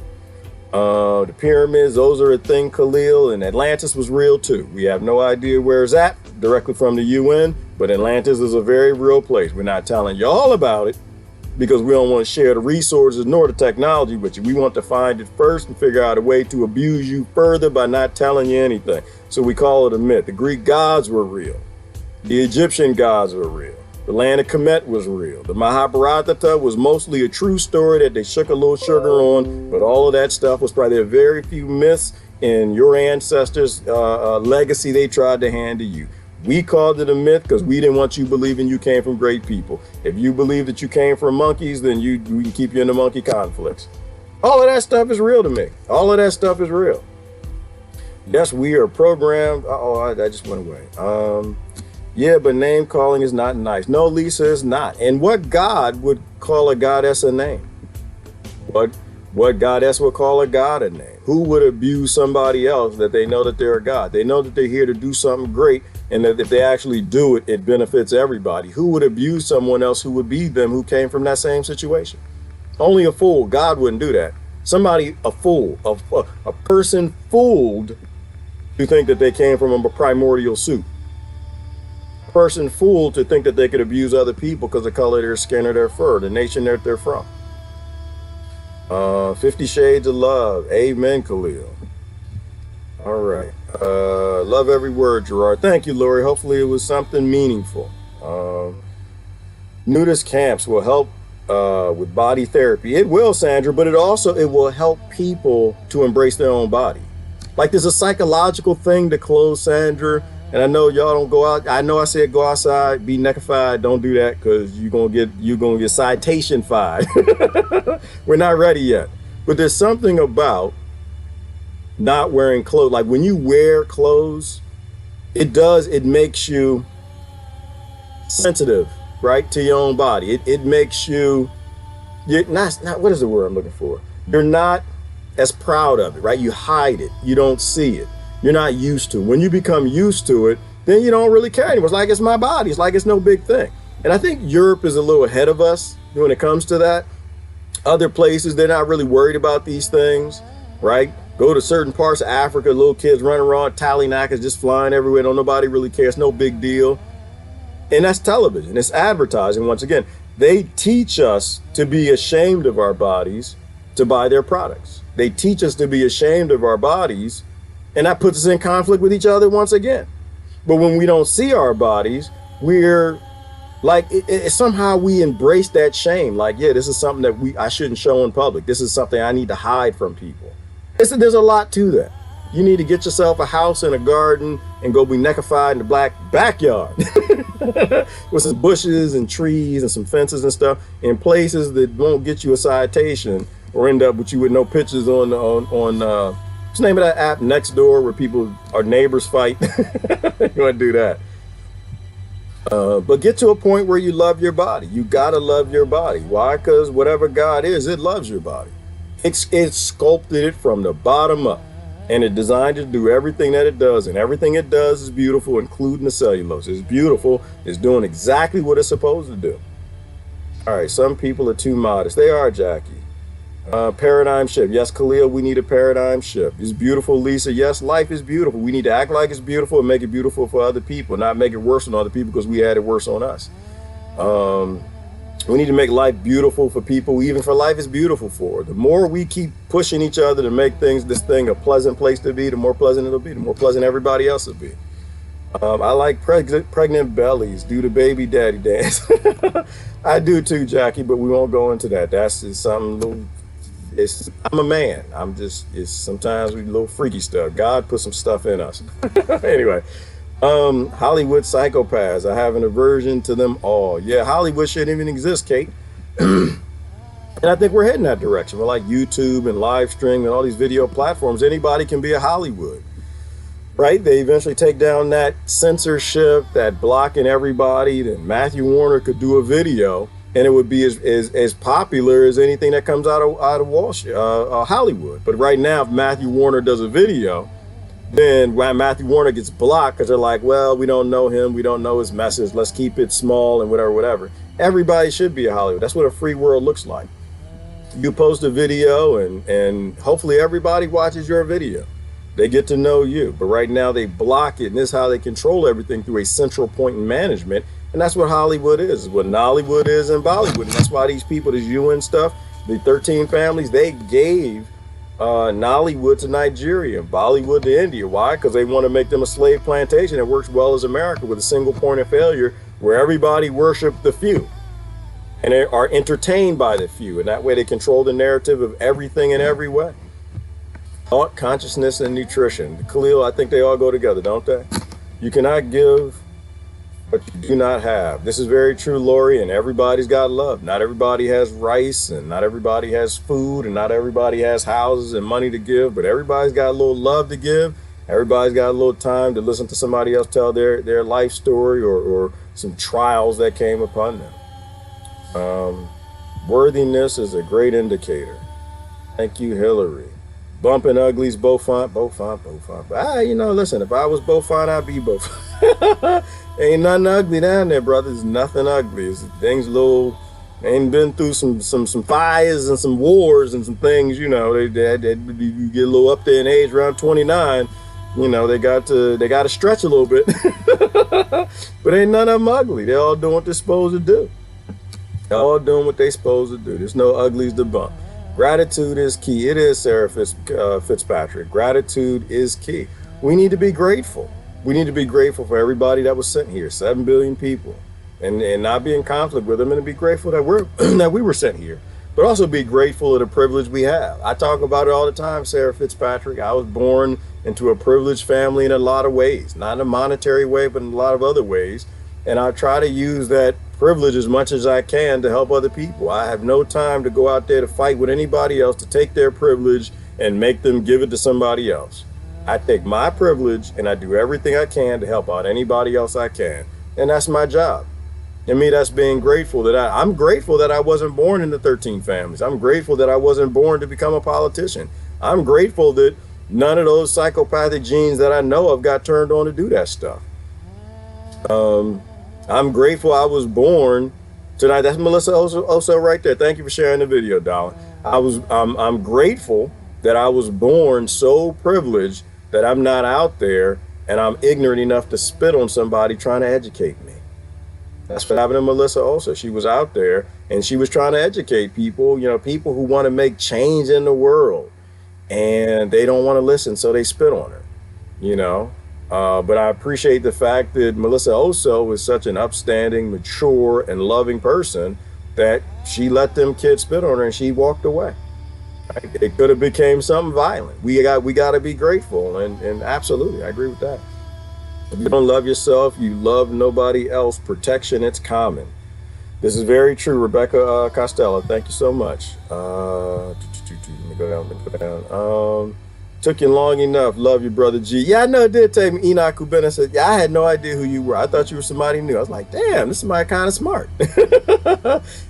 The pyramids, those are a thing, Khalil, and Atlantis was real too. We have no idea where it's at, directly from the UN, but Atlantis is a very real place. We're not telling y'all about it because we don't want to share the resources nor the technology with you. We want to find it first and figure out a way to abuse you further by not telling you anything. So we call it a myth. The Greek gods were real. The Egyptian gods were real. The land of Kemet was real. The Mahabharata was mostly a true story that they shook a little sugar on, but all of that stuff was probably a very few myths in your ancestors' legacy they tried to hand to you. We called it a myth because we didn't want you believing you came from great people. If you believe that you came from monkeys, then we can keep you in the monkey conflicts. All of that stuff is real to me. All of that stuff is real. Yes, we are programmed. I just went away. Yeah, but name calling is not nice. No, Lisa, is not. And what God would call a goddess a name? What goddess would call a god a name? Who would abuse somebody else that they know that they're a god? They know that they're here to do something great, and that if they actually do it, it benefits everybody. Who would abuse someone else who would be them who came from that same situation? Only a fool. God wouldn't do that. Somebody, a fool, a person fooled to think that they came from a primordial soup. A person fooled to think that they could abuse other people because of the color of their skin or their fur, the nation that they're from. 50 Shades of Love. Amen, Khalil. All right. Love every word, Gerard. Thank you, Lori. Hopefully it was something meaningful. Nudist camps will help with body therapy. It will, Sandra, but it will help people to embrace their own body. Like there's a psychological thing to clothes, Sandra. And I know y'all don't go out. I know I said go outside, be neckified. Don't do that because you're gonna get citation-fied. We're not ready yet. But there's something about not wearing clothes. Like when you wear clothes, it makes you sensitive, right, to your own body. It makes you're not what is the word I'm looking for? You're not as proud of it, right? You hide it. You don't see it. You're not used to it. When you become used to it, then you don't really care anymore. It's like it's my body. It's like it's no big thing. And I think Europe is a little ahead of us when it comes to that. Other places, they're not really worried about these things, right? Go to certain parts of Africa, little kids running around, tallyknackers just flying everywhere. Don't nobody really cares. No big deal. And that's television. It's advertising. Once again, they teach us to be ashamed of our bodies to buy their products. They teach us to be ashamed of our bodies, and that puts us in conflict with each other once again. But when we don't see our bodies, we're like, somehow we embrace that shame. Like, yeah, this is something that I shouldn't show in public. This is something I need to hide from people. There's a lot to that. You need to get yourself a house and a garden and go be neckified in the black backyard with some bushes and trees and some fences and stuff in places that won't get you a citation or end up with you with no pictures on what's the name of that app, Nextdoor, where our neighbors fight. You want to do that. But get to a point where you love your body. You got to love your body. Why? Because whatever God is, it loves your body. It sculpted it from the bottom up. And it designed to do everything that it does. And everything it does is beautiful, including the cellulose. It's beautiful. It's doing exactly what it's supposed to do. All right, some people are too modest. They are, Jackie. Paradigm shift. Yes, Khalil, we need a paradigm shift. It's beautiful, Lisa. Yes, life is beautiful. We need to act like it's beautiful and make it beautiful for other people, not make it worse on other people because we had it worse on us. We need to make life beautiful for people, even for life is beautiful for. The more we keep pushing each other to make this thing a pleasant place to be, the more pleasant it'll be, the more pleasant everybody else will be. I like pregnant bellies. Do the baby daddy dance. I do too, Jackie, but we won't go into that. That's just something little. I'm a man. It's sometimes we little freaky stuff. God put some stuff in us. Anyway, Hollywood psychopaths. I have an aversion to them all. Yeah, Hollywood shouldn't even exist, Kate. And I think we're heading that direction. We're like YouTube and live stream and all these video platforms. Anybody can be a Hollywood, right? They eventually take down that censorship, that blocking everybody. Then Matthew Warner could do a video and it would be as popular as anything that comes out of Wall Street, Hollywood. But right now, if Matthew Warner does a video, then when Matthew Warner gets blocked because they're like, well, we don't know him, we don't know his message, let's keep it small and whatever. Everybody should be a Hollywood. That's what a free world looks like. You post a video and hopefully everybody watches your video. They get to know you. But right now they block it, and this is how they control everything through a central point in management. And that's what Hollywood is, what Nollywood is and Bollywood. And that's why these people, this UN stuff, the 13 families, they gave Nollywood to Nigeria, Bollywood to India. Why? Because they want to make them a slave plantation that works well as America with a single point of failure where everybody worship the few and they are entertained by the few. And that way they control the narrative of everything in every way. Thought, consciousness, and nutrition. Khalil, I think they all go together, don't they? You cannot give what you do not have. This is very true, Lori, and everybody's got love. Not everybody has rice, and not everybody has food, and not everybody has houses and money to give, but everybody's got a little love to give. Everybody's got a little time to listen to somebody else tell their life story or some trials that came upon them. Worthiness is a great indicator. Thank you, Hillary. Bumping uglies, Beaufont. Listen, if I was Beaufont, I'd be Beaufont. Ain't nothing ugly down there, brother. There's nothing ugly. It's things ain't been through some fires and some wars and some things, they get a little up there in age around 29. They got to stretch a little bit. But ain't none of them ugly. They all doing what they're supposed to do. They're all doing what they're supposed to do. There's no uglies to bump. Gratitude is key. It is Sarah Fitzpatrick. Gratitude is key. We need to be grateful. We need to be grateful for everybody that was sent here, 7 billion people, and not be in conflict with them, and to be grateful that we were sent here, but also be grateful of the privilege we have. I talk about it all the time, Sarah Fitzpatrick. I was born into a privileged family in a lot of ways, not in a monetary way, but in a lot of other ways. And I try to use that privilege as much as I can to help other people. I have no time to go out there to fight with anybody else to take their privilege and make them give it to somebody else. I take my privilege and I do everything I can to help out anybody else I can. And that's my job. To me, that's being grateful that I'm grateful that I wasn't born in the 13 families. I'm grateful that I wasn't born to become a politician. I'm grateful that none of those psychopathic genes that I know of got turned on to do that stuff. I'm grateful I was born tonight. That's Melissa also right there. Thank you for sharing the video, darling. I'm grateful that I was born so privileged that I'm not out there and I'm ignorant enough to spit on somebody trying to educate me. That's what happened to Melissa also. She was out there and she was trying to educate people, people who want to make change in the world and they don't want to listen, so they spit on her, But I appreciate the fact that Melissa Oso is such an upstanding, mature, and loving person that she let them kids spit on her and she walked away. Right? It could have became something violent. We got to be grateful, and absolutely, I agree with that. If you don't love yourself, you love nobody else. Protection, it's common. This is very true, Rebecca Costello. Thank you so much. Let me go down. Took you long enough. Love you, brother G. Yeah, I know it did take me. Enoch Kubena said, yeah, I had no idea who you were. I thought you were somebody new. I was like, damn, this is somebody kind of smart.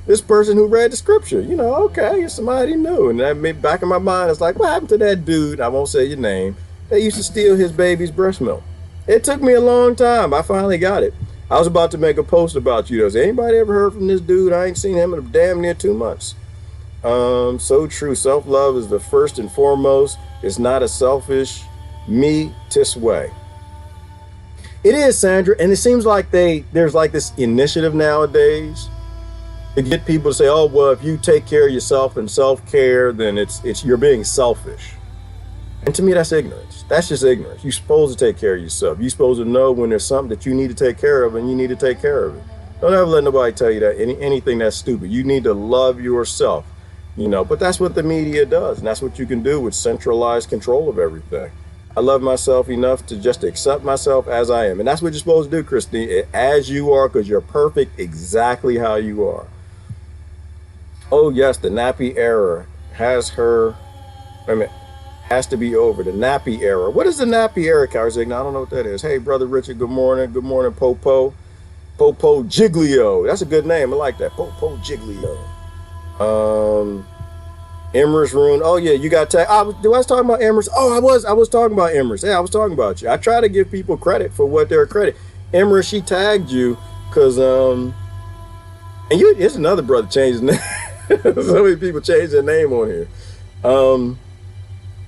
This person who read the scripture, okay, you're somebody new. And that made back in my mind, it's like, what happened to that dude? I won't say your name. They used to steal his baby's breast milk. It took me a long time. I finally got it. I was about to make a post about you. Has anybody ever heard from this dude? I ain't seen him in damn near 2 months. So true. Self-love is the first and foremost. It's not a selfish me tis way. It is, Sandra, and it seems like there's like this initiative nowadays to get people to say, "Oh, well, if you take care of yourself and self-care, then it's you're being selfish." And to me, that's ignorance. That's just ignorance. You're supposed to take care of yourself. You're supposed to know when there's something that you need to take care of, and you need to take care of it. Don't ever let nobody tell you that anything that's stupid. You need to love yourself, But that's what the media does, and that's what you can do with centralized control of everything. I love myself enough to just accept myself as I am, and that's what you're supposed to do, Christine, as you are, because you're perfect exactly how you are. Oh yes, the nappy era has to be over. The nappy era. What is the nappy era, Karzigna? I don't know what that is. Hey, brother Richard. Good morning. Good morning, Popo. Popo Giglio. That's a good name. I like that. Popo Giglio. Emrys Rune. Oh yeah, you got tagged. I was talking about Emrys. Oh, I was talking about Emrys. Yeah, I was talking about you. I try to give people credit for what they're credit. Emrys, she tagged you because and you. Here's another brother changed his name. So many people change their name on here.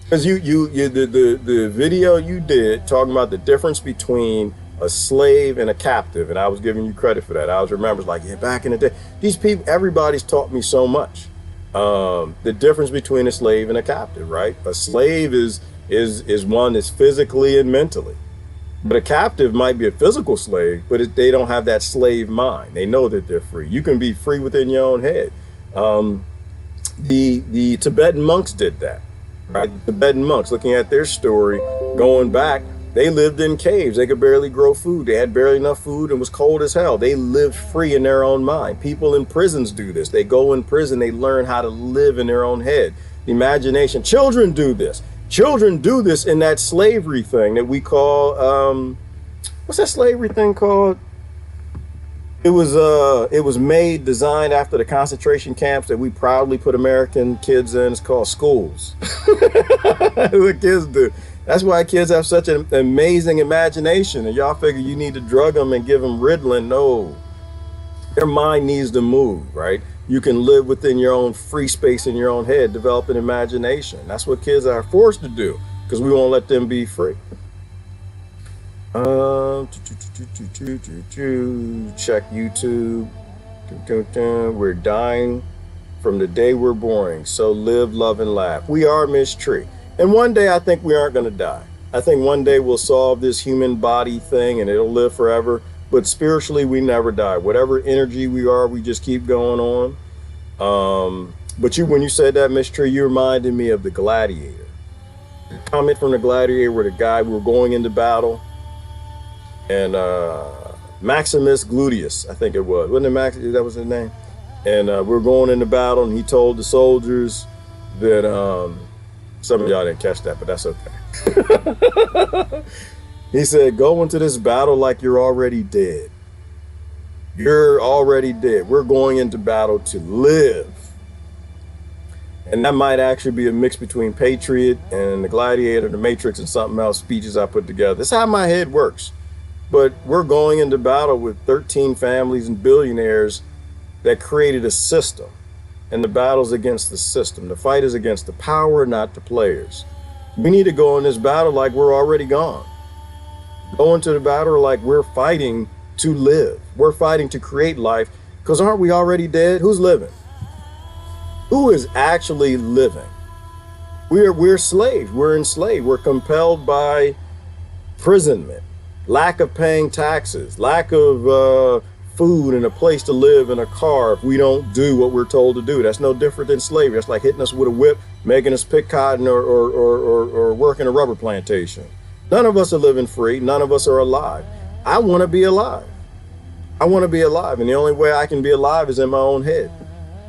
Because the video you did talking about the difference between a slave and a captive, and I was giving you credit for that. I was remembering like, yeah, back in the day, these people, everybody's taught me so much. The difference between a slave and a captive, right? A slave is one that's physically and mentally, but a captive might be a physical slave, but they don't have that slave mind. They know that they're free. You can be free within your own head. The Tibetan monks did that. Right? The Tibetan monks, looking at their story, going back, they lived in caves. They could barely grow food. They had barely enough food and was cold as hell. They lived free in their own mind. People in prisons do this. They go in prison. They learn how to live in their own head. The imagination. Children do this. Children do this in that slavery thing that we call, what's that slavery thing called? It was designed after the concentration camps that we proudly put American kids in. It's called schools. What kids do. That's why kids have such an amazing imagination. And y'all figure you need to drug them and give them Ritalin. No, their mind needs to move, right? You can live within your own free space in your own head, develop an imagination. That's what kids are forced to do because we won't let them be free. Check YouTube. We're dying from the day we're born. So live, love, and laugh. We are Miss Tree. And one day I think we aren't going to die. I think one day we'll solve this human body thing and it'll live forever. But spiritually, we never die. Whatever energy we are, we just keep going on. But when you said that, Miss Tree, you reminded me of the Gladiator. The comment from the Gladiator where the guy, we were going into battle. And Maximus Gluteus, I think it was. Wasn't it Max? That was his name. And we were going into battle, and he told the soldiers that some of y'all didn't catch that, but that's okay. He said, "Go into this battle like you're already dead. You're already dead. We're going into battle to live." And that might actually be a mix between Patriot and the Gladiator, the Matrix, and something else, speeches I put together. That's how my head works. But we're going into battle with 13 families and billionaires that created a system. And the battle's against the system. The fight is against the power, not the players. We need to go in this battle like we're already gone. Go into the battle like we're fighting to live. We're fighting to create life. Because aren't we already dead? Who's living? Who is actually living? We're slaves. We're enslaved. We're compelled by imprisonment. Lack of paying taxes, lack of food and a place to live and a car if we don't do what we're told to do. That's no different than slavery. That's like hitting us with a whip, making us pick cotton or work in a rubber plantation. None of us are living free. None of us are alive. I want to be alive. I want to be alive. And the only way I can be alive is in my own head.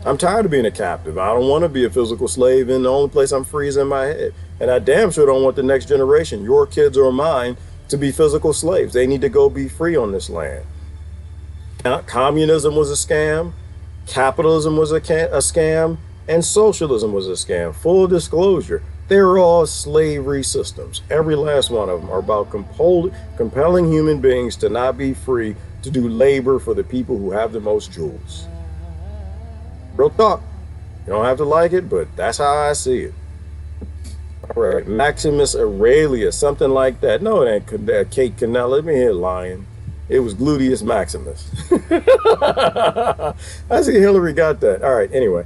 I'm tired of being a captive. I don't want to be a physical slave, and the only place I'm free is in my head. And I damn sure don't want the next generation, your kids or mine, to be physical slaves. They need to go be free on this land. Communism was a scam, capitalism was a scam, and socialism was a scam. Full disclosure, they're all slavery systems. Every last one of them are about compelling human beings to not be free to do labor for the people who have the most jewels. Real talk. You don't have to like it, but that's how I see it. All right, Maximus Aurelius, something like that. No, it ain't Kate Cannella. Let me hear lying. It was Gluteus Maximus. I see Hillary got that. All right, anyway.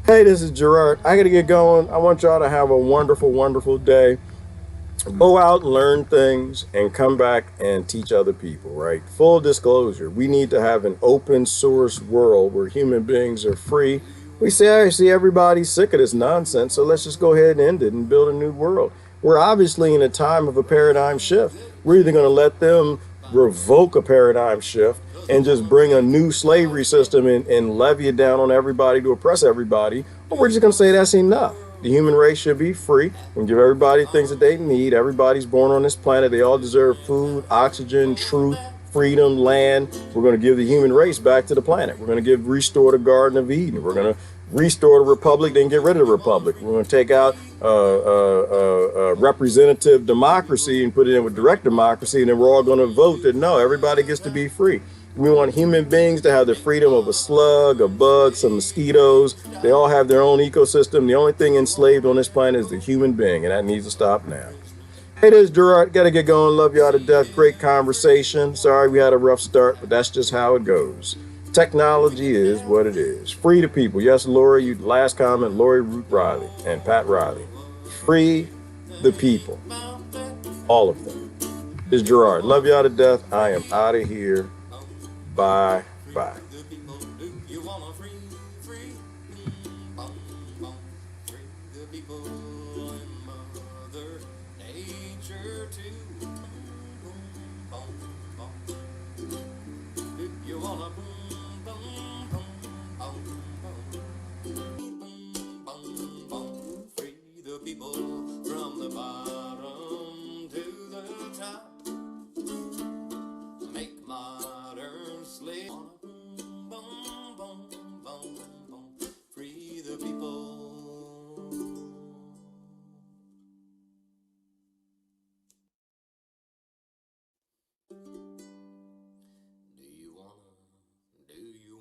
Hey, this is Gerard. I got to get going. I want y'all to have a wonderful, wonderful day. Go out and learn things and come back and teach other people, right? Full disclosure, we need to have an open source world where human beings are free. We say, I see everybody's sick of this nonsense, so let's just go ahead and end it and build a new world. We're obviously in a time of a paradigm shift. We're either going to let them revoke a paradigm shift and just bring a new slavery system and levy it down on everybody to oppress everybody, or we're just going to say that's enough. The human race should be free and give everybody things that they need. Everybody's born on this planet. They all deserve food, oxygen, truth, freedom, land. We're going to give the human race back to the planet. We're going to restore the Garden of Eden. We're going to restore the republic, then get rid of the republic. We're going to take out representative democracy and put it in with direct democracy, and then we're all going to vote that no, everybody gets to be free. We want human beings to have the freedom of a slug, a bug, some mosquitoes. They all have their own ecosystem. The only thing enslaved on this planet is the human being, and that needs to stop now. Hey, this is Gerard. Got to get going. Love y'all to death. Great conversation. Sorry we had a rough start, but that's just how it goes. Technology is what it is. Free the people. Yes, Lori, you last comment, Lori Root Riley and Pat Riley. Free the people. All of them. This is Gerard. Love y'all to death. I am out of here. Bye. Bye.